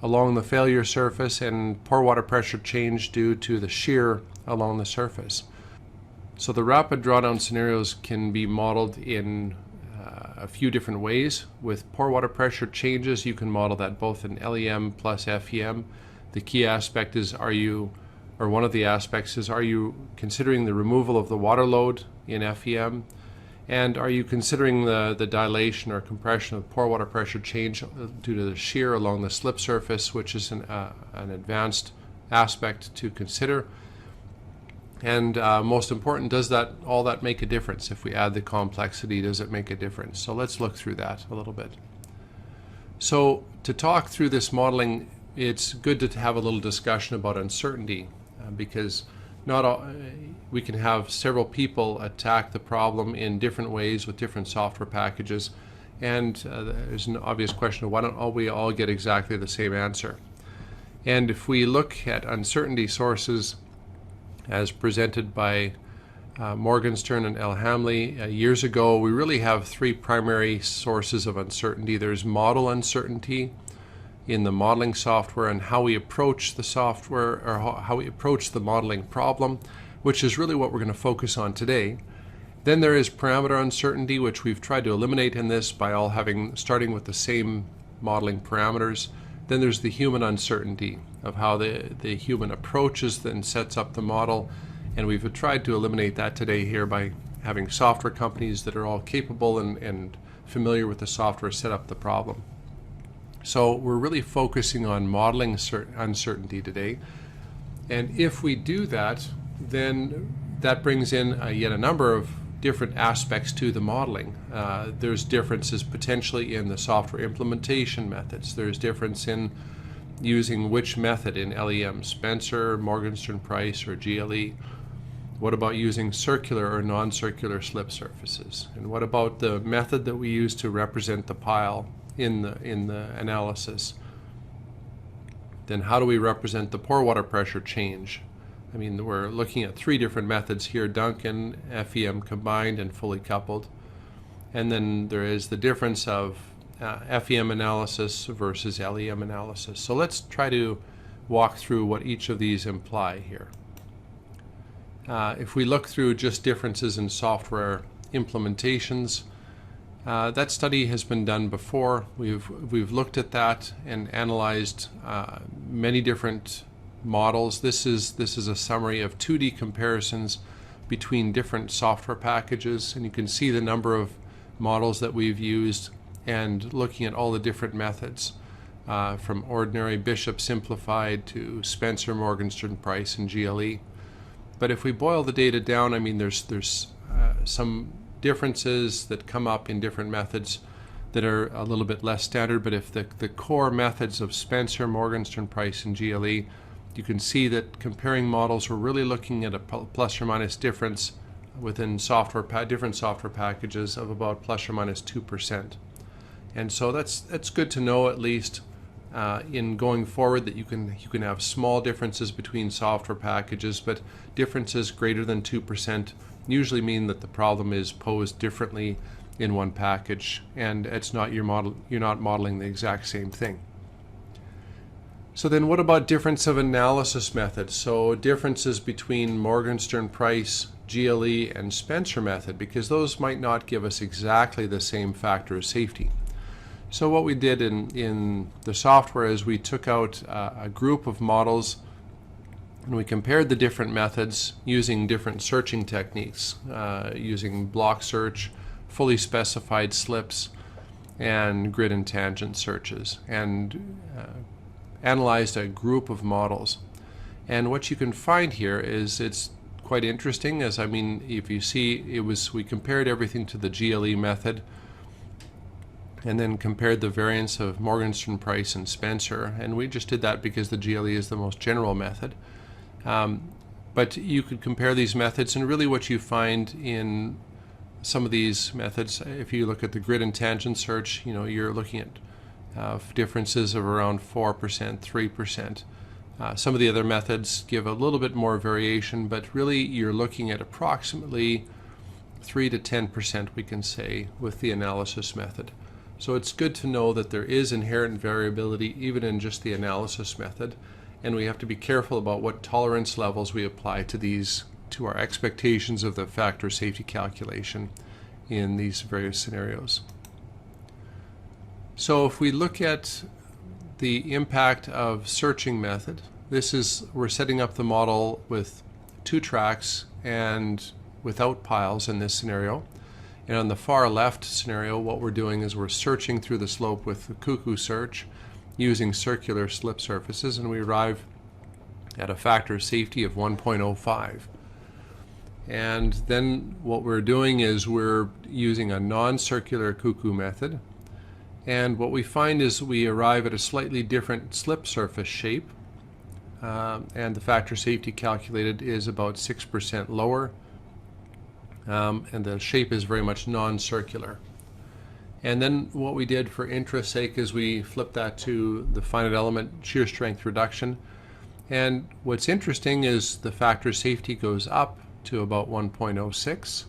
along the failure surface and pore water pressure change due to the shear along the surface. So the rapid drawdown scenarios can be modeled in a few different ways. With pore water pressure changes, you can model that both in LEM plus FEM. The key aspect is one of the aspects is, are you considering the removal of the water load in FEM? And are you considering the dilation or compression of pore water pressure change due to the shear along the slip surface, which is an advanced aspect to consider? And most important, does all that make a difference? If we add the complexity, does it make a difference? So let's look through that a little bit. So to talk through this modeling, it's good to have a little discussion about uncertainty, because we can have several people attack the problem in different ways with different software packages, and there's an obvious question of why don't we all get exactly the same answer? And if we look at uncertainty sources as presented by Morgenstern and L. Hamley years ago, we really have 3 primary sources of uncertainty. There's model uncertainty in the modeling software and how we approach the software, or how we approach the modeling problem, which is really what we're going to focus on today. Then there is parameter uncertainty, which we've tried to eliminate in this by all starting with the same modeling parameters. Then there's the human uncertainty of how the human approaches and sets up the model, and we've tried to eliminate that today here by having software companies that are all capable and familiar with the software set up the problem. So we're really focusing on modeling uncertainty today. And if we do that, then that brings in yet a number of different aspects to the modeling. There's differences potentially in the software implementation methods. There's difference in using which method in LEM, Spencer, Morgenstern Price, or GLE. What about using circular or non-circular slip surfaces? And what about the method that we use to represent the pile in the analysis. Then how do we represent the pore water pressure change? I mean, we're looking at 3 different methods here: Duncan, FEM combined, and fully coupled. And then there is the difference of FEM analysis versus LEM analysis. So let's try to walk through what each of these imply here. If we look through just differences in software implementations, that study has been done before. We've looked at that and analyzed many different models. This is a summary of 2D comparisons between different software packages, and you can see the number of models that we've used and looking at all the different methods, from ordinary, Bishop simplified, to Spencer, Morgenstern, Price, and GLE. But if we boil the data down, I mean, there's some differences that come up in different methods that are a little bit less standard. But if the core methods of Spencer, Morgenstern, Price, and GLE, you can see that comparing models, we're really looking at a plus or minus difference within different software packages of about plus or minus 2%. And so that's good to know, at least in going forward, that you can have small differences between software packages, but differences greater than 2% usually mean that the problem is posed differently in one package, and it's not you're not modeling the exact same thing. So then what about difference of analysis methods? So differences between Morgenstern, Price, GLE, and Spencer method, because those might not give us exactly the same factor of safety. So what we did in the software is we took out a group of models and we compared the different methods using different searching techniques, using block search, fully specified slips, and grid and tangent searches, and analyzed a group of models. And what you can find here is it's quite interesting, as I mean, if you see, we compared everything to the GLE method and then compared the variance of Morgenstern, Price, and Spencer, and we just did that because the GLE is the most general method. But you could compare these methods, and really what you find in some of these methods, if you look at the grid and tangent search, you're looking at differences of around 4%, 3%. Some of the other methods give a little bit more variation, but really you're looking at approximately 3 to 10%, we can say, with the analysis method. So it's good to know that there is inherent variability even in just the analysis method, and we have to be careful about what tolerance levels we apply to our expectations of the factor safety calculation in these various scenarios. So if we look at the impact of searching method, we're setting up the model with 2 tracks and without piles in this scenario. And on the far left scenario, what we're doing is we're searching through the slope with the cuckoo search using circular slip surfaces, and we arrive at a factor of safety of 1.05. And then what we're doing is we're using a non-circular cuckoo method. And what we find is we arrive at a slightly different slip surface shape, and the factor safety calculated is about 6% lower, and the shape is very much non-circular. And then what we did for interest's sake is we flipped that to the finite element shear strength reduction. And what's interesting is the factor safety goes up to about 1.06.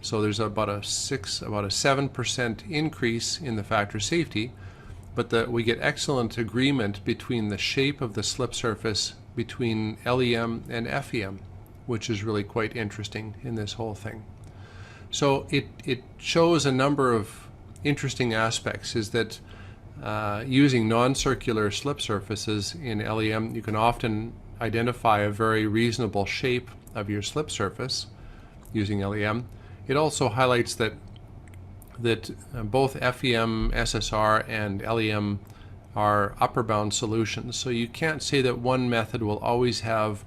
So there's about a 7% increase in the factor safety, but we get excellent agreement between the shape of the slip surface between LEM and FEM, which is really quite interesting in this whole thing. So it shows a number of interesting aspects, is that using non-circular slip surfaces in LEM, you can often identify a very reasonable shape of your slip surface using LEM. It also highlights that both FEM, SSR, and LEM are upper bound solutions. So you can't say that one method will always have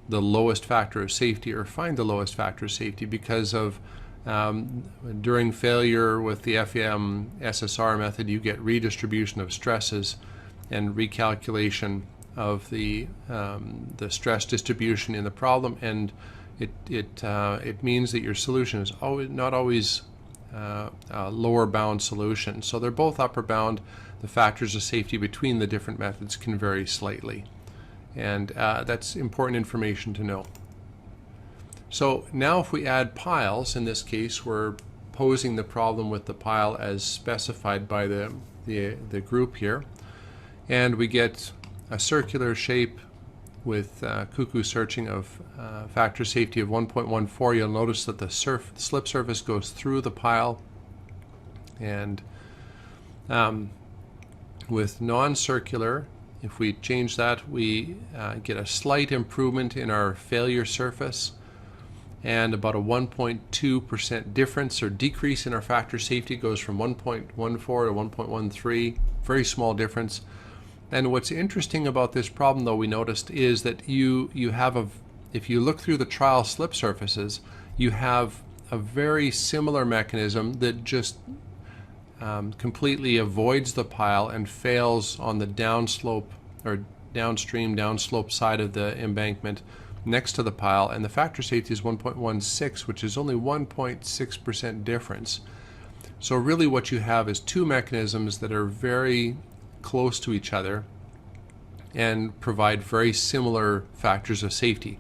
the lowest factor of safety or find the lowest factor of safety, because of during failure with the FEM SSR method, you get redistribution of stresses and recalculation of the stress distribution in the problem, and it means that your solution is not always lower bound solution. So they're both upper bound. The factors of safety between the different methods can vary slightly. And that's important information to know. So now if we add piles, in this case we're posing the problem with the pile as specified by the group here, and we get a circular shape with cuckoo searching of factor safety of 1.14. You'll notice that the slip surface goes through the pile, and with non-circular, if we change that, we get a slight improvement in our failure surface and about a 1.2% difference or decrease in our factor safety. Goes from 1.14 to 1.13, very small difference. And what's interesting about this problem, though, we noticed, is that you have if you look through the trial slip surfaces, you have a very similar mechanism that just completely avoids the pile and fails on the downslope or downslope side of the embankment next to the pile, and the factor safety is 1.16, which is only 1.6% difference. So really what you have is two mechanisms that are very close to each other and provide very similar factors of safety.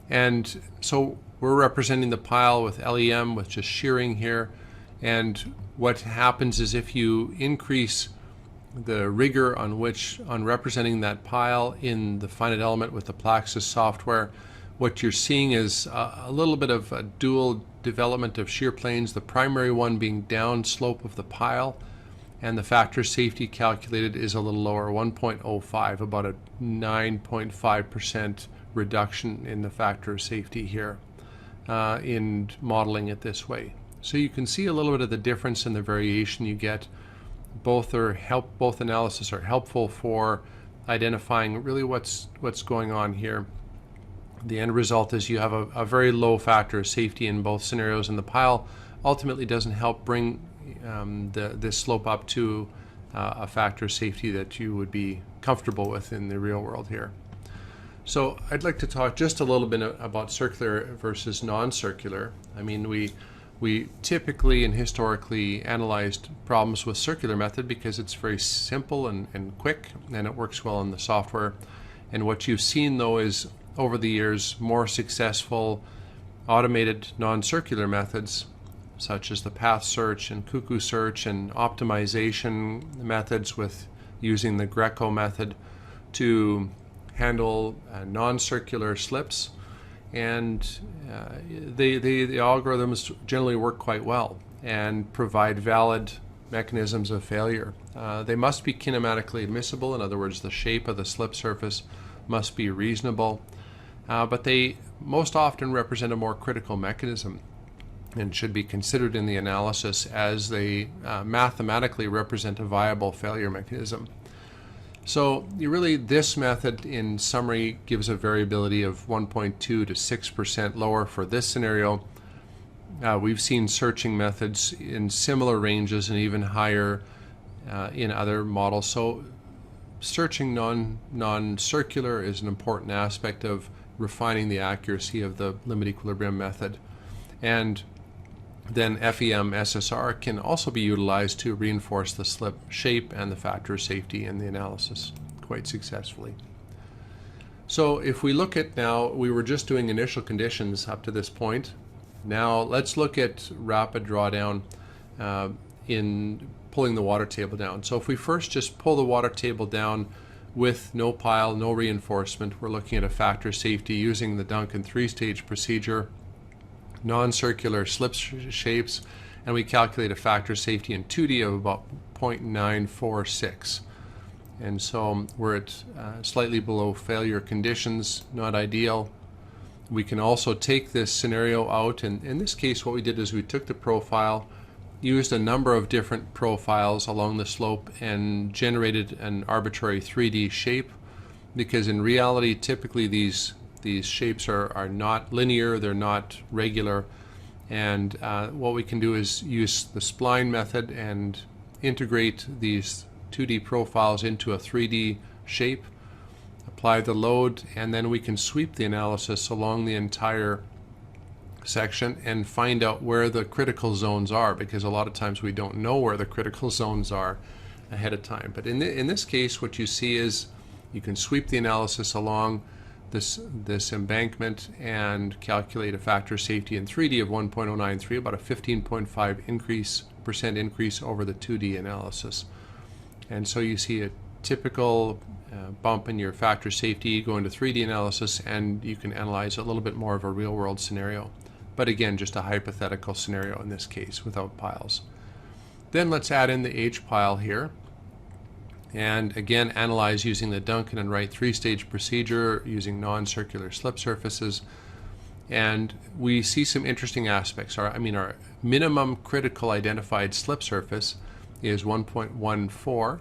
And so we're representing the pile with LEM with just shearing here, and what happens is if you increase the rigor on representing that pile in the finite element with the Plaxis software, what you're seeing is a little bit of a dual development of shear planes, the primary one being downslope of the pile, and the factor safety calculated is a little lower, 1.05, about a 9.5% reduction in the factor of safety here in modeling it this way. So you can see a little bit of the difference in the variation you get. Both analysis are helpful for identifying really what's going on here. The end result is you have a very low factor of safety in both scenarios, and the pile ultimately doesn't help bring this slope up to a factor of safety that you would be comfortable with in the real world here. So I'd like to talk just a little bit about circular versus non-circular. I mean, we typically and historically analyzed problems with circular method because it's very simple and quick, and it works well in the software. And what you've seen, though, is over the years more successful automated non-circular methods such as the path search and cuckoo search and optimization methods with using the Greco method to handle non-circular slips. And the algorithms generally work quite well and provide valid mechanisms of failure. They must be kinematically admissible. In other words, the shape of the slip surface must be reasonable, but they most often represent a more critical mechanism and should be considered in the analysis as they mathematically represent a viable failure mechanism. So this method in summary gives a variability of 1.2 to 6% lower for this scenario. We've seen searching methods in similar ranges and even higher in other models. So searching non-circular is an important aspect of refining the accuracy of the limit equilibrium method. And then FEM SSR can also be utilized to reinforce the slip shape and the factor of safety in the analysis quite successfully. So if we look at now, we were just doing initial conditions up to this point. Now let's look at rapid drawdown in pulling the water table down. So if we first just pull the water table down with no pile, no reinforcement, we're looking at a factor of safety using the Duncan three-stage procedure, non-circular slip shapes, and we calculate a factor of safety in 2D of about 0.946. And so we're at slightly below failure conditions, not ideal. We can also take this scenario out, and in this case what we did is we took the profile, used a number of different profiles along the slope, and generated an arbitrary 3D shape, because in reality typically these shapes are not linear, they're not regular, and what we can do is use the spline method and integrate these 2D profiles into a 3D shape, apply the load, and then we can sweep the analysis along the entire section and find out where the critical zones are, because a lot of times we don't know where the critical zones are ahead of time. But in this case, what you see is you can sweep the analysis along this embankment and calculate a factor of safety in 3D of 1.093, about a 15.5% increase over the 2D analysis. And so you see a typical bump in your factor of safety going to 3D analysis, and you can analyze a little bit more of a real world scenario. But again, just a hypothetical scenario in this case without piles. Then let's add in the H pile here. And again, analyze using the Duncan and Wright 3-stage procedure using non-circular slip surfaces. And we see some interesting aspects. Our minimum critical identified slip surface is 1.14,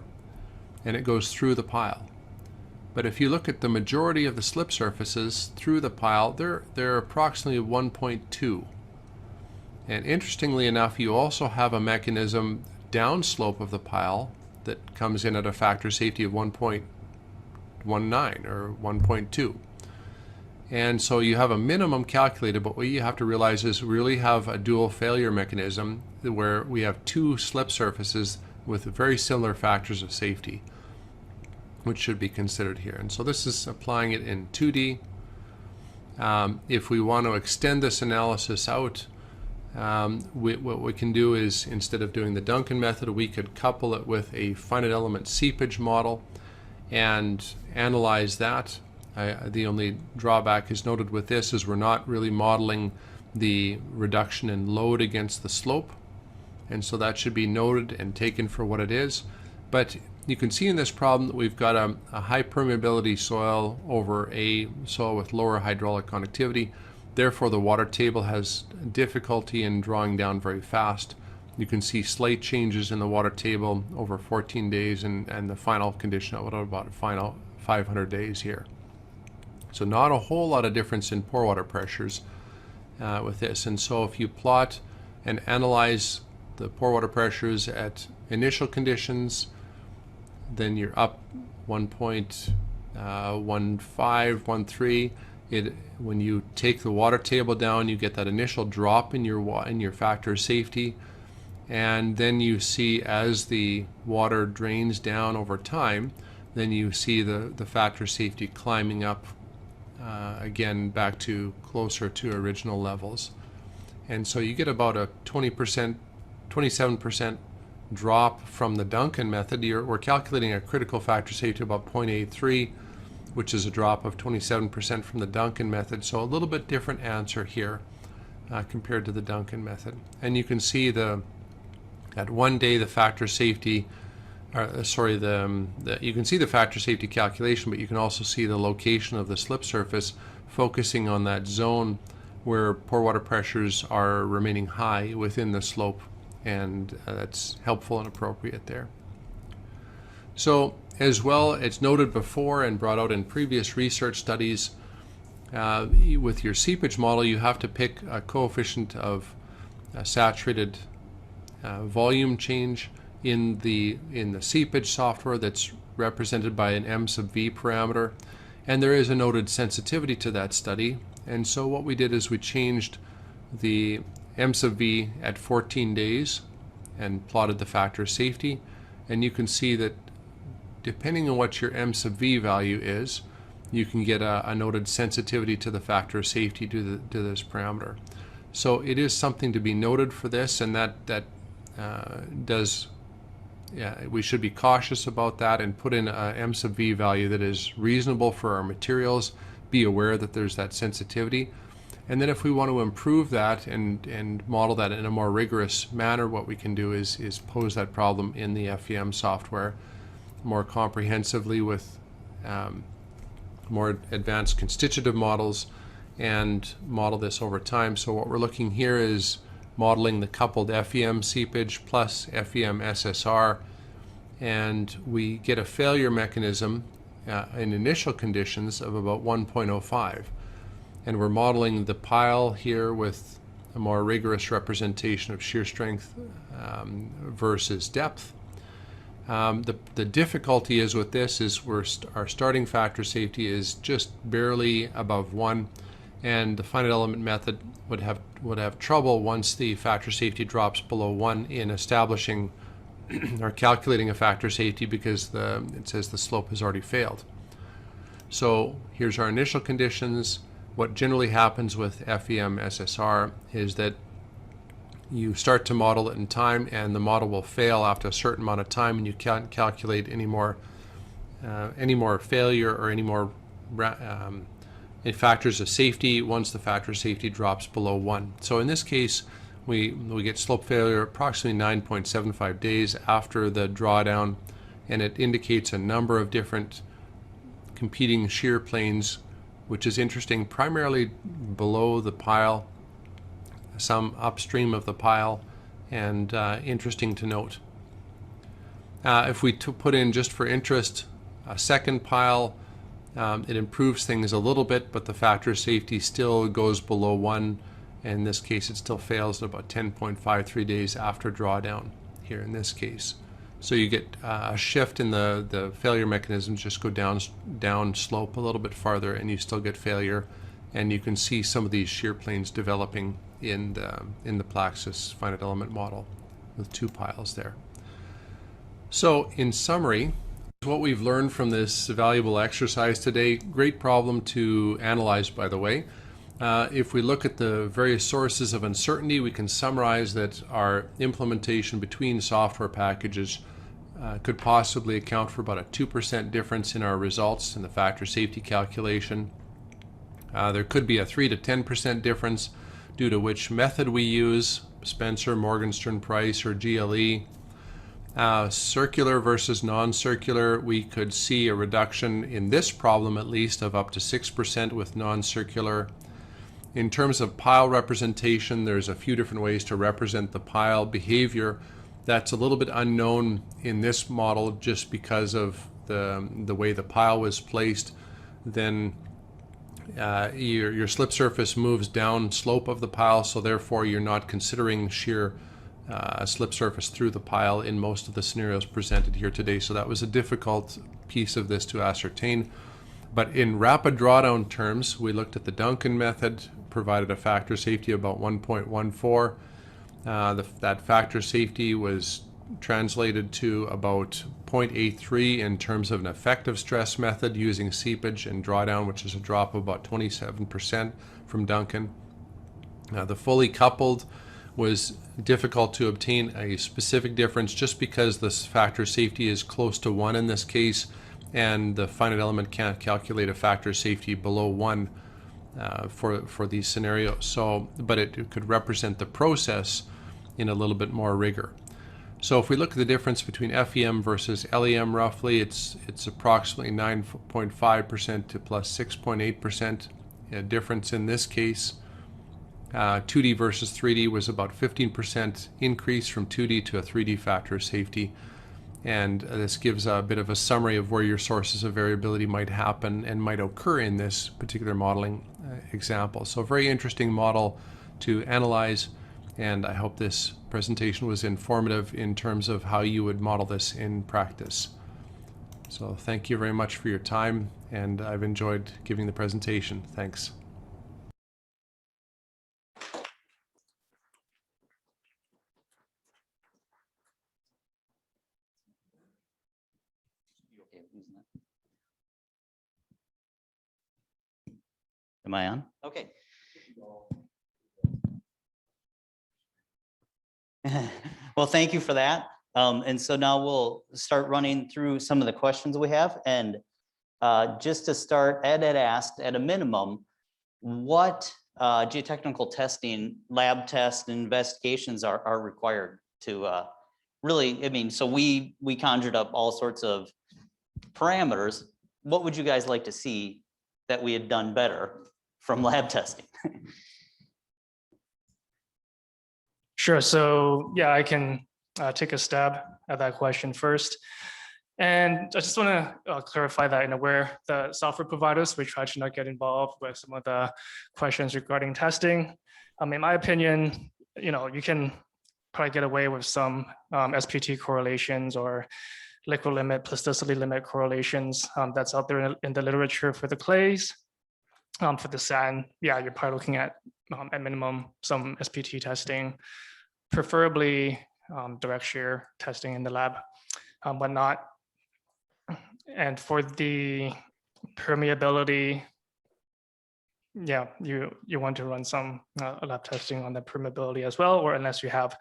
and it goes through the pile. But if you look at the majority of the slip surfaces through the pile, they're approximately 1.2. And interestingly enough, you also have a mechanism downslope of the pile that comes in at a factor safety of 1.19 or 1.2. And so you have a minimum calculated, but what you have to realize is we really have a dual failure mechanism where we have two slip surfaces with very similar factors of safety, which should be considered here. And so this is applying it in 2D. If we want to extend this analysis out, what we can do is, instead of doing the Duncan method, we could couple it with a finite element seepage model and analyze that. The only drawback is noted with this is we're not really modeling the reduction in load against the slope, and so that should be noted and taken for what it is. But you can see in this problem that we've got a high permeability soil over a soil with lower hydraulic conductivity. Therefore, the water table has difficulty in drawing down very fast. You can see slight changes in the water table over 14 days and the final condition at about final 500 days here. So not a whole lot of difference in pore water pressures with this. And so if you plot and analyze the pore water pressures at initial conditions, then you're up 1.15, 1.3. When you take the water table down, you get that initial drop in your factor of safety, and then you see as the water drains down over time, then you see the factor of safety climbing up again back to closer to original levels. And so you get about a 20%, 27% drop from the Duncan method. We're calculating a critical factor safety about 0.83, which is a drop of 27% from the Duncan method. So a little bit different answer here compared to the Duncan method. And you can see at 1 day the factor safety, you can see the factor safety calculation, but you can also see the location of the slip surface focusing on that zone where pore water pressures are remaining high within the slope, and that's helpful and appropriate there. So as well, it's noted before and brought out in previous research studies, with your seepage model, you have to pick a coefficient of saturated volume change in the seepage software that's represented by an M sub V parameter, and there is a noted sensitivity to that study. And so what we did is we changed the M sub V at 14 days and plotted the factor of safety, and you can see that depending on what your M sub V value is, you can get a noted sensitivity to the factor of safety to this parameter. So it is something to be noted for this, and we should be cautious about that and put in a M sub V value that is reasonable for our materials. Be aware that there's that sensitivity. And then if we want to improve that and model that in a more rigorous manner, what we can do is pose that problem in the FEM software more comprehensively with more advanced constitutive models and model this over time. So what we're looking here is modeling the coupled FEM seepage plus FEM SSR, and we get a failure mechanism in initial conditions of about 1.05. And we're modeling the pile here with a more rigorous representation of shear strength versus depth. The difficulty is with this is our starting factor safety is just barely above 1, and the finite element method would have have trouble once the factor safety drops below 1 in establishing or calculating a factor safety, because it says the slope has already failed. So here's our initial conditions. What generally happens with FEM SSR is that you start to model it in time, and the model will fail after a certain amount of time, and you can't calculate any more failure or any more factors of safety once the factor of safety drops below 1. So in this case, we get slope failure approximately 9.75 days after the drawdown, and it indicates a number of different competing shear planes, which is interesting, primarily below the pile, some upstream of the pile, and interesting to note. If we put in, just for interest, a second pile, it improves things a little bit, but the factor of safety still goes below 1. In this case, it still fails at about 10.53 days after drawdown here in this case. So you get a shift in the failure mechanisms, just go down slope a little bit farther, and you still get failure. And you can see some of these shear planes developing in the Plaxis finite element model with 2 piles there. So in summary, what we've learned from this valuable exercise today, great problem to analyze, by the way. If we look at the various sources of uncertainty, we can summarize that our implementation between software packages could possibly account for about a 2% difference in our results in the factor safety calculation. There could be a 3 to 10% difference due to which method we use, Spencer, Morgenstern, Price, or GLE. Circular versus non-circular, we could see a reduction in this problem at least of up to 6% with non-circular. In terms of pile representation, there's a few different ways to represent the pile behavior. That's a little bit unknown in this model just because of the way the pile was placed. Then your slip surface moves down slope of the pile, so therefore you're not considering shear slip surface through the pile in most of the scenarios presented here today. So that was a difficult piece of this to ascertain. But in rapid drawdown terms, we looked at the Duncan method, provided a factor safety about 1.14. That factor safety was translated to about 0.83 in terms of an effective stress method using seepage and drawdown, which is a drop of about 27% from Duncan. The fully coupled was difficult to obtain a specific difference just because this factor safety is close to 1 in this case, and the finite element can't calculate a factor safety below 1 for these scenarios. So, but it could represent the process in a little bit more rigor. So if we look at the difference between FEM versus LEM, roughly it's approximately 9.5% to plus 6.8% difference in this case. 2D versus 3D was about 15% increase from 2D to a 3D factor of safety. And this gives a bit of a summary of where your sources of variability might happen and might occur in this particular modeling example. So a very interesting model to analyze, and I hope this presentation was informative in terms of how you would model this in practice. So thank you very much for your time, and I've enjoyed giving the presentation. Thanks. Am I on? Okay. Well, thank you for that. And so now we'll start running through some of the questions we have. And just to start, Ed had asked, at a minimum, what geotechnical testing, lab tests, and investigations are required to really, I mean, so we conjured up all sorts of parameters. What would you guys like to see that we had done better from lab testing? Sure. So yeah, I can take a stab at that question first. And I just want to clarify that, where the software providers, we try to not get involved with some of the questions regarding testing. In my opinion, you can probably get away with some SPT correlations or liquid limit, plasticity limit correlations that's out there in the literature for the clays. For the sand, yeah, you're probably looking at minimum some SPT testing, preferably direct shear testing in the lab, but not. And for the permeability, yeah, you want to run some lab testing on the permeability as well, or unless you have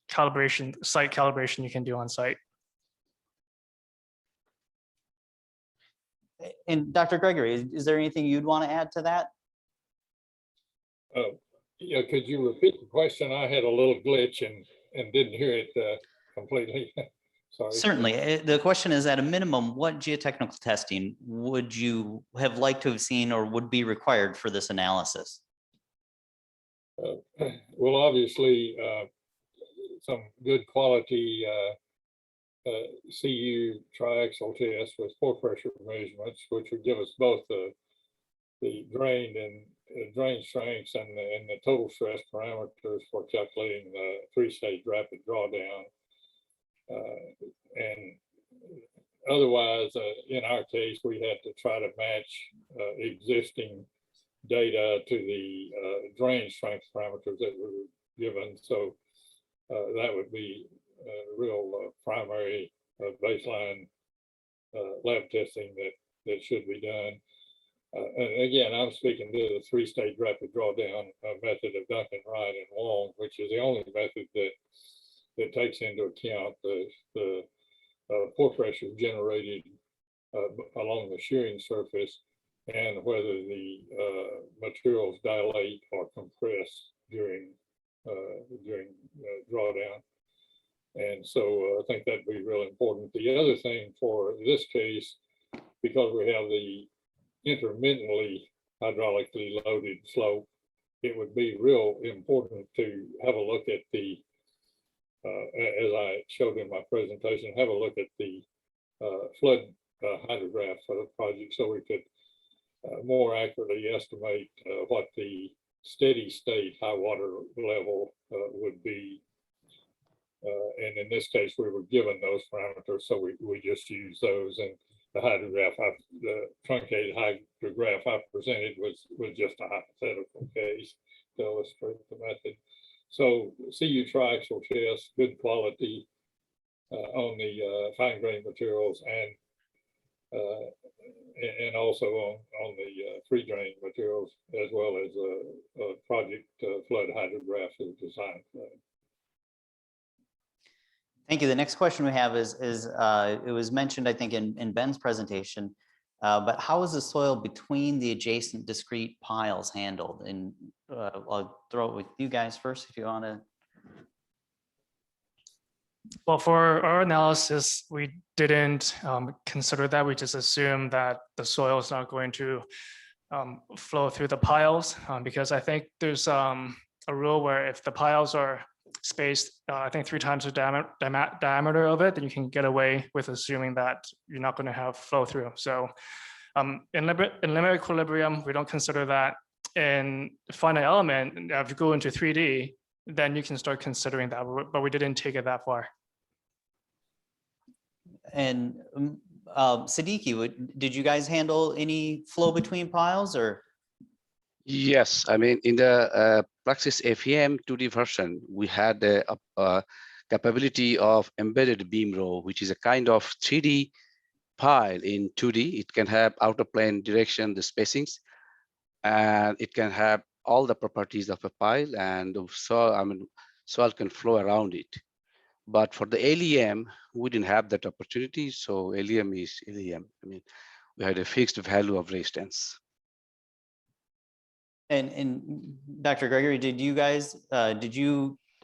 calibration, site calibration you can do on site. And Dr. Gregory, is there anything you'd want to add to that? Yeah, could you repeat the question? I had a little glitch and didn't hear it completely. Sorry. Certainly. The question is, at a minimum, what geotechnical testing would you have liked to have seen or would be required for this analysis? Well, obviously, some good quality CU triaxial tests with pore pressure measurements, which would give us both the drain and drain strengths and the total stress parameters for calculating the 3-stage rapid drawdown. And otherwise, in our case, we had to try to match existing data to the drain strength parameters that were given. So that would be real primary baseline lab testing that should be done. And again, I'm speaking to the 3-stage rapid drawdown method of Duncan, Wright, and Wong, which is the only method that takes into account the pore pressure generated along the shearing surface and whether the materials dilate or compress during drawdown. And so I think that'd be really important. The other thing for this case, because we have the intermittently hydraulically loaded slope, it would be real important to have a look at the, as I showed in my presentation, have a look at the flood hydrograph for the project so we could more accurately estimate what the steady state high water level would be. And in this case, we were given those parameters, so we just use those. And the hydrograph, the truncated hydrograph I presented was just a hypothetical case to illustrate the method. So CU triaxial test, good quality on the fine grained materials and also on the free drain materials, as well as a project flood hydrograph is designed for that. Thank you. The next question we have is it was mentioned, I think, in Ben's presentation, but how is the soil between the adjacent discrete piles handled? And I'll throw it with you guys first if you want to. Well, for our analysis, we didn't consider that. We just assumed that the soil is not going to flow through the piles because I think there's a rule where if the piles are spaced, I think 3 times the diameter of it, then you can get away with assuming that you're not going to have flow through. So in limit equilibrium, we don't consider that. In finite element, if you go into 3D, then you can start considering that, but we didn't take it that far. And Siddiqui, did you guys handle any flow between piles or? Yes, I mean, in the Praxis FEM 2D version, we had the capability of embedded beam row, which is a kind of 3D pile in 2D. It can have outer plane direction, the spacings, and it can have all the properties of a pile, and soil can flow around it. But for the LEM, we didn't have that opportunity. So LEM is LEM. I mean, we had a fixed value of resistance. And Dr. Gregory, did you guys, I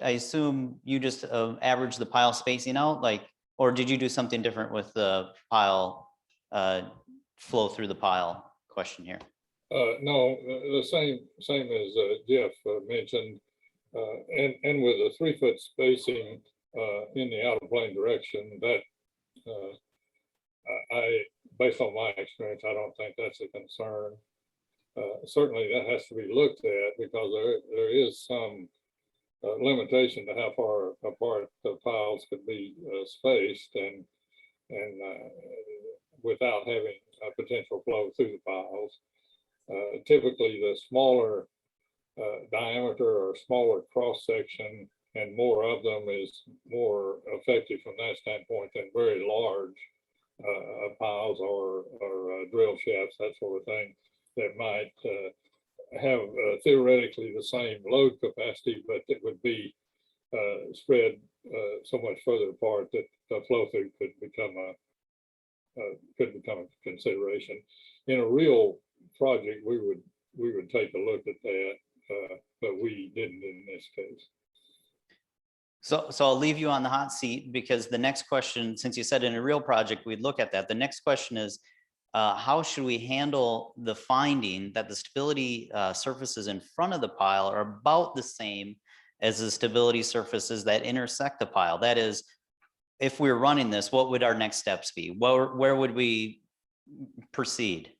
assume you just average the pile spacing out, like, or did you do something different with the pile flow through the pile question here? No, the same as Jeff mentioned, and with a 3-foot spacing in the outer plane direction, that based on my experience, I don't think that's a concern. Certainly that has to be looked at because there is some limitation to how far apart the piles could be spaced and without having potential flow through the piles. Typically, the smaller diameter or smaller cross section and more of them is more effective from that standpoint than very large piles or drill shafts, that sort of thing, that might have theoretically the same load capacity, but it would be spread so much further apart that the flow through could become a consideration. In a real project, we would take a look at that, but we didn't in this case. So I'll leave you on the hot seat, because the next question, since you said in a real project, we'd look at that. The next question is, how should we handle the finding that the stability surfaces in front of the pile are about the same as the stability surfaces that intersect the pile? That is, if we're running this, what would our next steps be? Where would we proceed?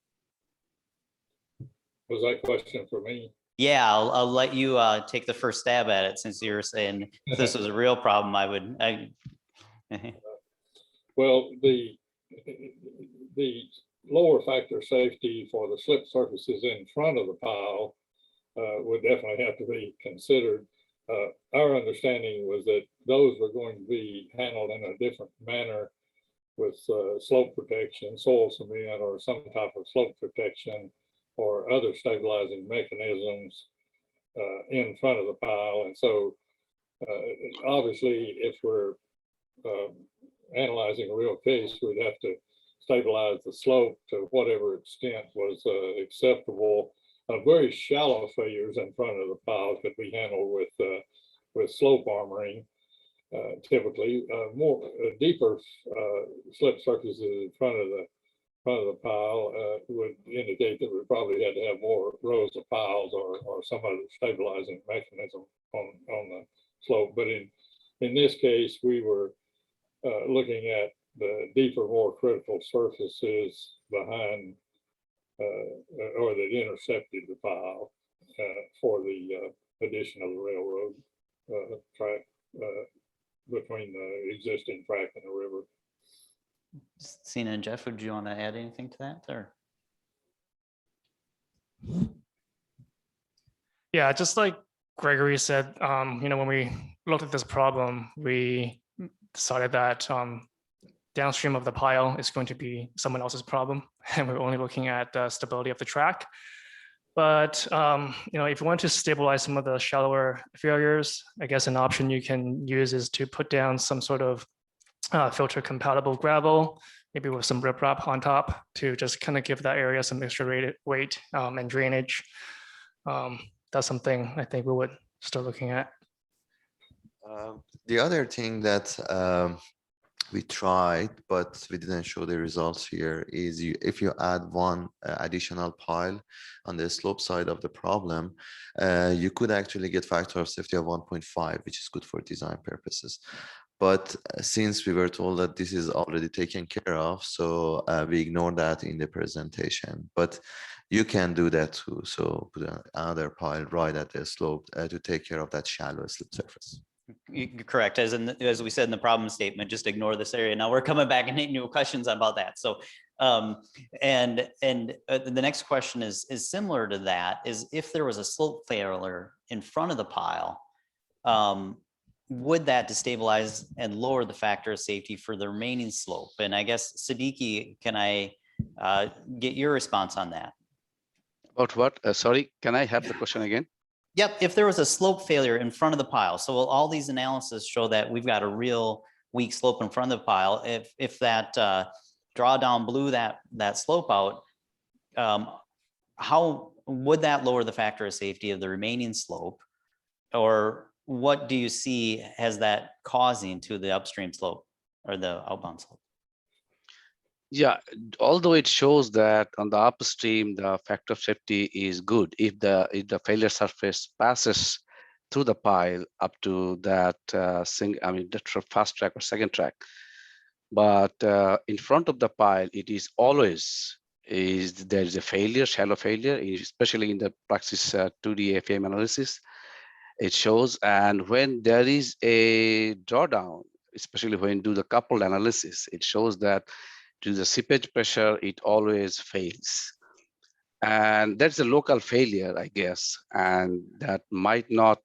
Was that question for me? Yeah, I'll let you take the first stab at it, since you're saying if this was a real problem, I would. Well, the lower factor safety for the slip surfaces in front of the pile would definitely have to be considered. Our understanding was that those were going to be handled in a different manner with slope protection, soil cement, or some type of slope protection or other stabilizing mechanisms in front of the pile. And so obviously, if we're analyzing a real case, we'd have to stabilize the slope to whatever extent was acceptable. Very shallow failures in front of the pile could be handled with slope armoring. Typically, more deeper slip surfaces in front of the pile would indicate that we probably had to have more rows of piles or some other stabilizing mechanism on the slope. But in this case, we were looking at the deeper, more critical surfaces behind or that intercepted the pile for the addition of the railroad track between the existing track and the river. Sina and Jeff, would you want to add anything to that, or? Yeah, just like Gregory said, when we looked at this problem, we decided that downstream of the pile is going to be someone else's problem, and we're only looking at the stability of the track. But if you want to stabilize some of the shallower failures, I guess an option you can use is to put down some sort of filter compatible gravel, maybe with some riprap on top, to just kind of give that area some extra weight and drainage. That's something I think we would start looking at. The other thing that we tried, but we didn't show the results here, is if you add one additional pile on the slope side of the problem, you could actually get factor of safety of 1.5, which is good for design purposes. But since we were told that this is already taken care of, so we ignored that in the presentation. But you can do that too. So put another pile right at the slope to take care of that shallow slip surface. You're correct. As we said in the problem statement, just ignore this area. Now we're coming back and new questions about that. So, the next question is similar to that. Is if there was a slope failure in front of the pile, would that destabilize and lower the factor of safety for the remaining slope? And I guess, Siddiqui, can I get your response on that? About what? Sorry, can I have the question again? Yep, if there was a slope failure in front of the pile, so all these analysis show that we've got a real weak slope in front of the pile. If that drawdown blew that slope out, how would that lower the factor of safety of the remaining slope? Or what do you see as that causing to the upstream slope or the outbound slope? Yeah, although it shows that on the upstream, the factor of safety is good if the failure surface passes through the pile up to that the fast track or second track. But in front of the pile, it is always there is a failure, shallow failure, especially in the Praxis 2D FEM analysis. It shows, and when there is a drawdown, especially when you do the coupled analysis, it shows that to the seepage pressure, it always fails. And that's a local failure, I guess, and that might not,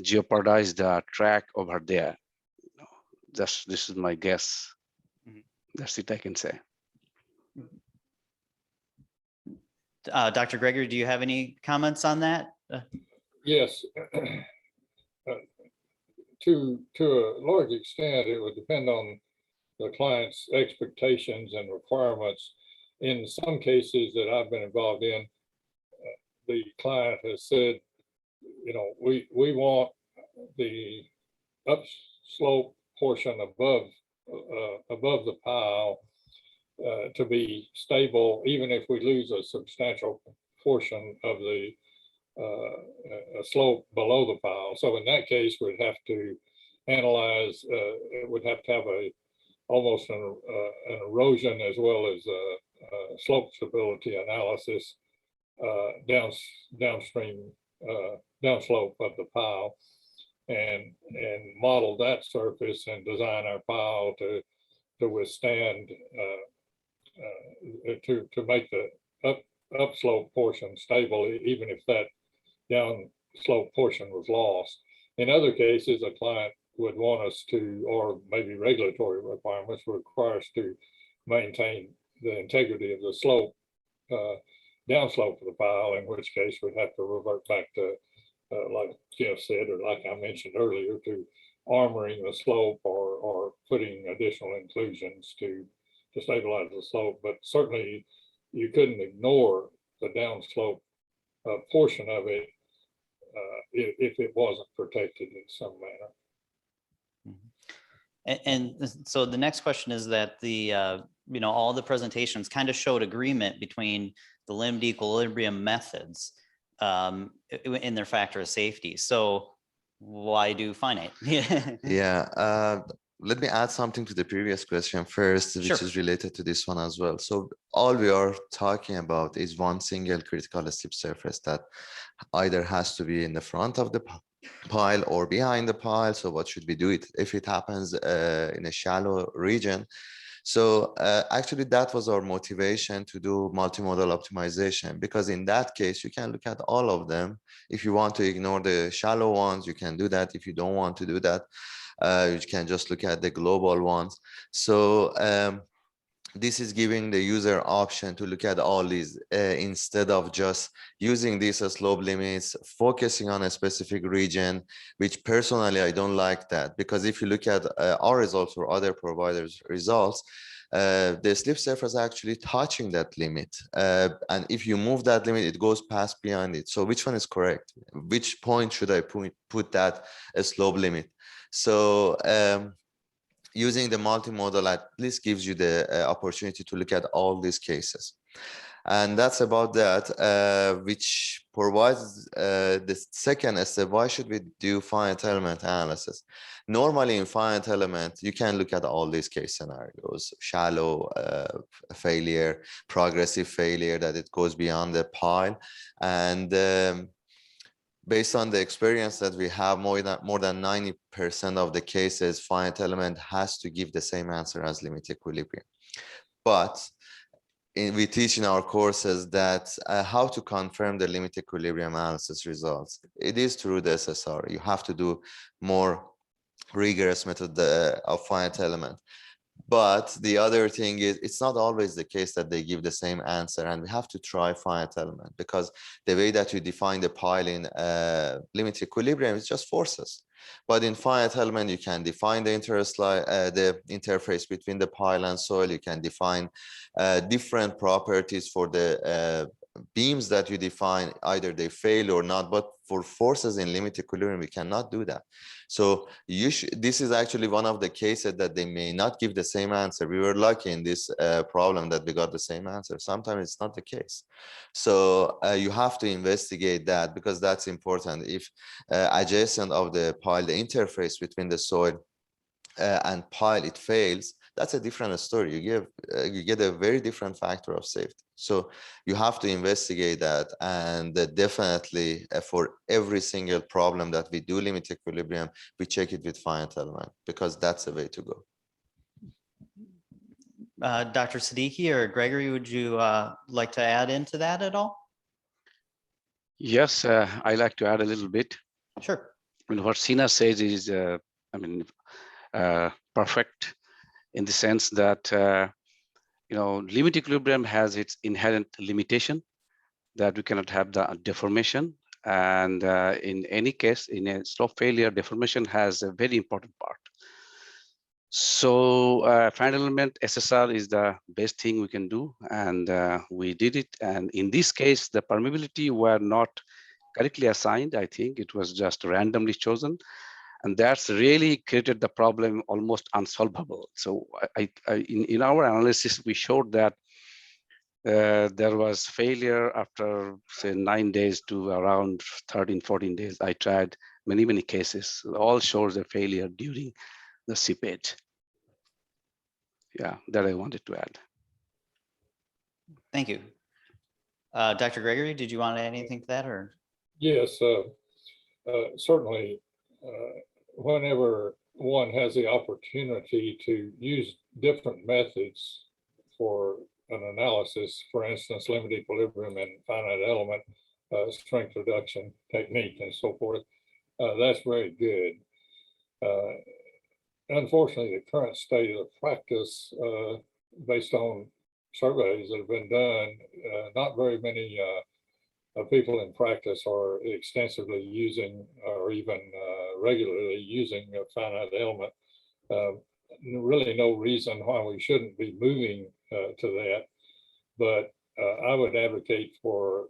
jeopardize the track over there. This is my guess. Mhm. That's it I can say. Dr. Gregory, do you have any comments on that? Yes. To a large extent, it would depend on the client's expectations and requirements. In some cases that I've been involved in, the client has said, we want the upslope portion above the pile to be stable, even if we lose a substantial portion of the slope below the pile. So in that case, we'd have to analyze, it would have to have almost an erosion as well as a slope stability analysis downslope of the pile, and model that surface and design our pile to withstand to make the upslope portion stable, even if that downslope portion was lost. In other cases, a client would want us to, or maybe regulatory requirements would require us to maintain the integrity of the slope, downslope of the pile, in which case we'd have to revert back to, like Jeff said, or like I mentioned earlier, to armoring the slope or putting additional inclusions to stabilize the slope. But certainly you couldn't ignore the downslope portion of it if it wasn't protected in some manner. And so the next question is that all the presentations kind of showed agreement between the limbed equilibrium methods in their factor of safety. So why do finite? Yeah, let me add something to the previous question first, which Sure. is related to this one as well. So all we are talking about is one single critical slip surface that either has to be in the front of the pile or behind the pile. So what should we do if it happens in a shallow region? So actually that was our motivation to do multimodal optimization, because in that case, you can look at all of them. If you want to ignore the shallow ones, you can do that. If you don't want to do that, you can just look at the global ones. So this is giving the user option to look at all these instead of just using these as slope limits, focusing on a specific region, which personally, I don't like that, because if you look at our results or other providers' results, the slip surface is actually touching that limit. And if you move that limit, it goes past beyond it. So which one is correct? Which point should I put that as slope limit? So using the multimodal at least gives you the opportunity to look at all these cases. And that's about that, which provides the second step. Why should we do finite element analysis? Normally in finite element, you can look at all these case scenarios: shallow failure, progressive failure, that it goes beyond the pile. And based on the experience that we have, more than 90% of the cases, finite element has to give the same answer as limit equilibrium. But we teach in our courses that how to confirm the limit equilibrium analysis results. It is through the SSR. You have to do more rigorous method of finite element. But the other thing is, it's not always the case that they give the same answer, and we have to try finite element, because the way that you define the pile in limit equilibrium is just forces. But in finite element, you can define the interface between the pile and soil. You can define different properties for the beams that you define, either they fail or not. But for forces in limit equilibrium, we cannot do that. So this is actually one of the cases that they may not give the same answer. We were lucky in this problem that we got the same answer. Sometimes it's not the case. So you have to investigate that, because that's important. If adjacent of the pile, the interface between the soil and pile, it fails, that's a different story. You get a very different factor of safety. So you have to investigate that, and definitely for every single problem that we do limit equilibrium, we check it with finite element, because that's the way to go. Dr. Siddiqui or Gregory, would you like to add into that at all? Yes, I like to add a little bit. Sure. I mean, what Sina says is, perfect in the sense that, limit equilibrium has its inherent limitation that we cannot have the deformation. And in any case, in a slope failure, deformation has a very important part. So finite element SSR is the best thing we can do, and we did it. And in this case, the permeability were not correctly assigned. I think it was just randomly chosen, and that's really created the problem almost unsolvable. So in our analysis, we showed that there was failure after say 9 days to around 13, 14 days. I tried many cases. All shows a failure during the seepage. Yeah, that I wanted to add. Thank you. Dr. Gregory, did you want to add anything to that or? Yes, certainly. Whenever one has the opportunity to use different methods for an analysis, for instance, limit equilibrium and finite element strength reduction technique and so forth, that's very good. Unfortunately, the current state of practice, based on surveys that have been done, not very many people in practice are extensively using or even regularly using a finite element. Really no reason why we shouldn't be moving to that, but I would advocate for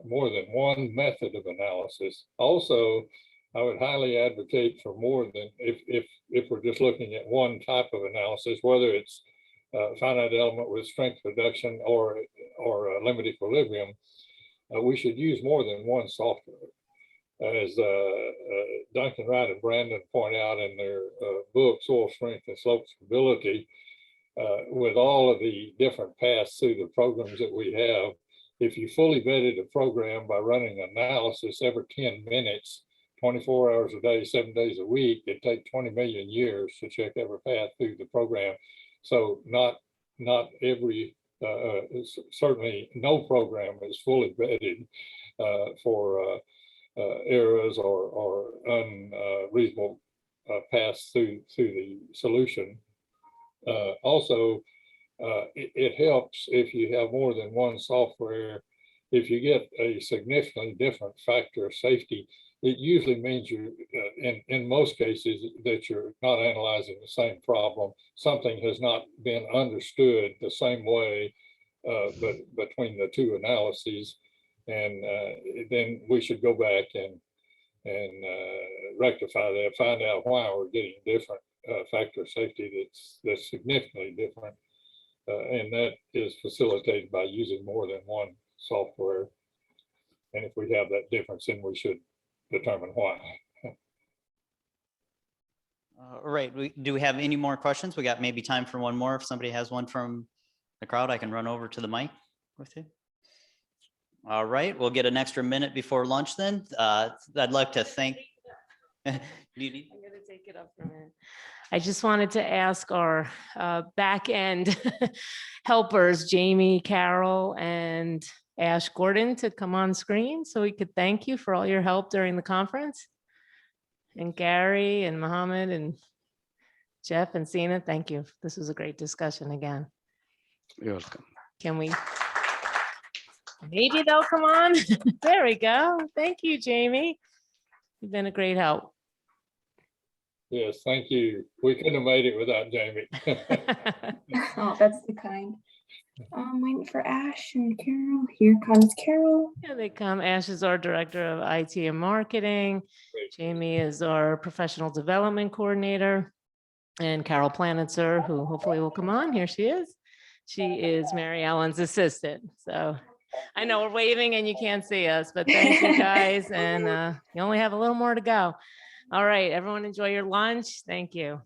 more than one method of analysis. Also, I would highly advocate for more than, if we're just looking at one type of analysis, whether it's finite element with strength reduction or limit equilibrium, we should use more than one software. As Duncan Wright and Brandon point out in their book, Soil Strength and Slope Stability, with all of the different paths through the programs that we have, if you fully vetted a program by running analysis every 10 minutes, 24 hours a day, 7 days a week, it'd take 20 million years to check every path through the program. So not every, certainly no program is fully vetted for errors or unreasonable paths through the solution. Also, it helps if you have more than one software. If you get a significantly different factor of safety, it usually means you, in most cases, that you're not analyzing the same problem. Something has not been understood the same way, but between the two analyses, and then we should go back and rectify that, find out why we're getting different factor of safety that's significantly different, and that is facilitated by using more than one software. And if we have that difference, then we should determine why. All right, do we have any more questions? We got maybe time for one more. If somebody has one from the crowd, I can run over to the mic with you. All right, we'll get an extra minute before lunch then. I'd like to thank. I'm going to take it up for a minute. I just wanted to ask our back end helpers, Jamie, Carol, and Ash Gordon, to come on screen so we could thank you for all your help during the conference. And Gary and Mohammed and Jeff and Sina, thank you. This was a great discussion again. You're welcome. Can we? Maybe they'll come on. There we go. Thank you, Jamie. You've been a great help. Yes, thank you. We couldn't have made it without Jamie. Oh, that's the kind. I'm waiting for Ash and Carol. Here comes Carol. Here they come. Ash is our director of IT and marketing. Great. Jamie is our professional development coordinator. And Carol Planitzer, who hopefully will come on. Here she is. She is Mary Ellen's assistant. So I know we're waving and you can't see us, but thank you guys. And you only have a little more to go. All right, everyone enjoy your lunch. Thank you.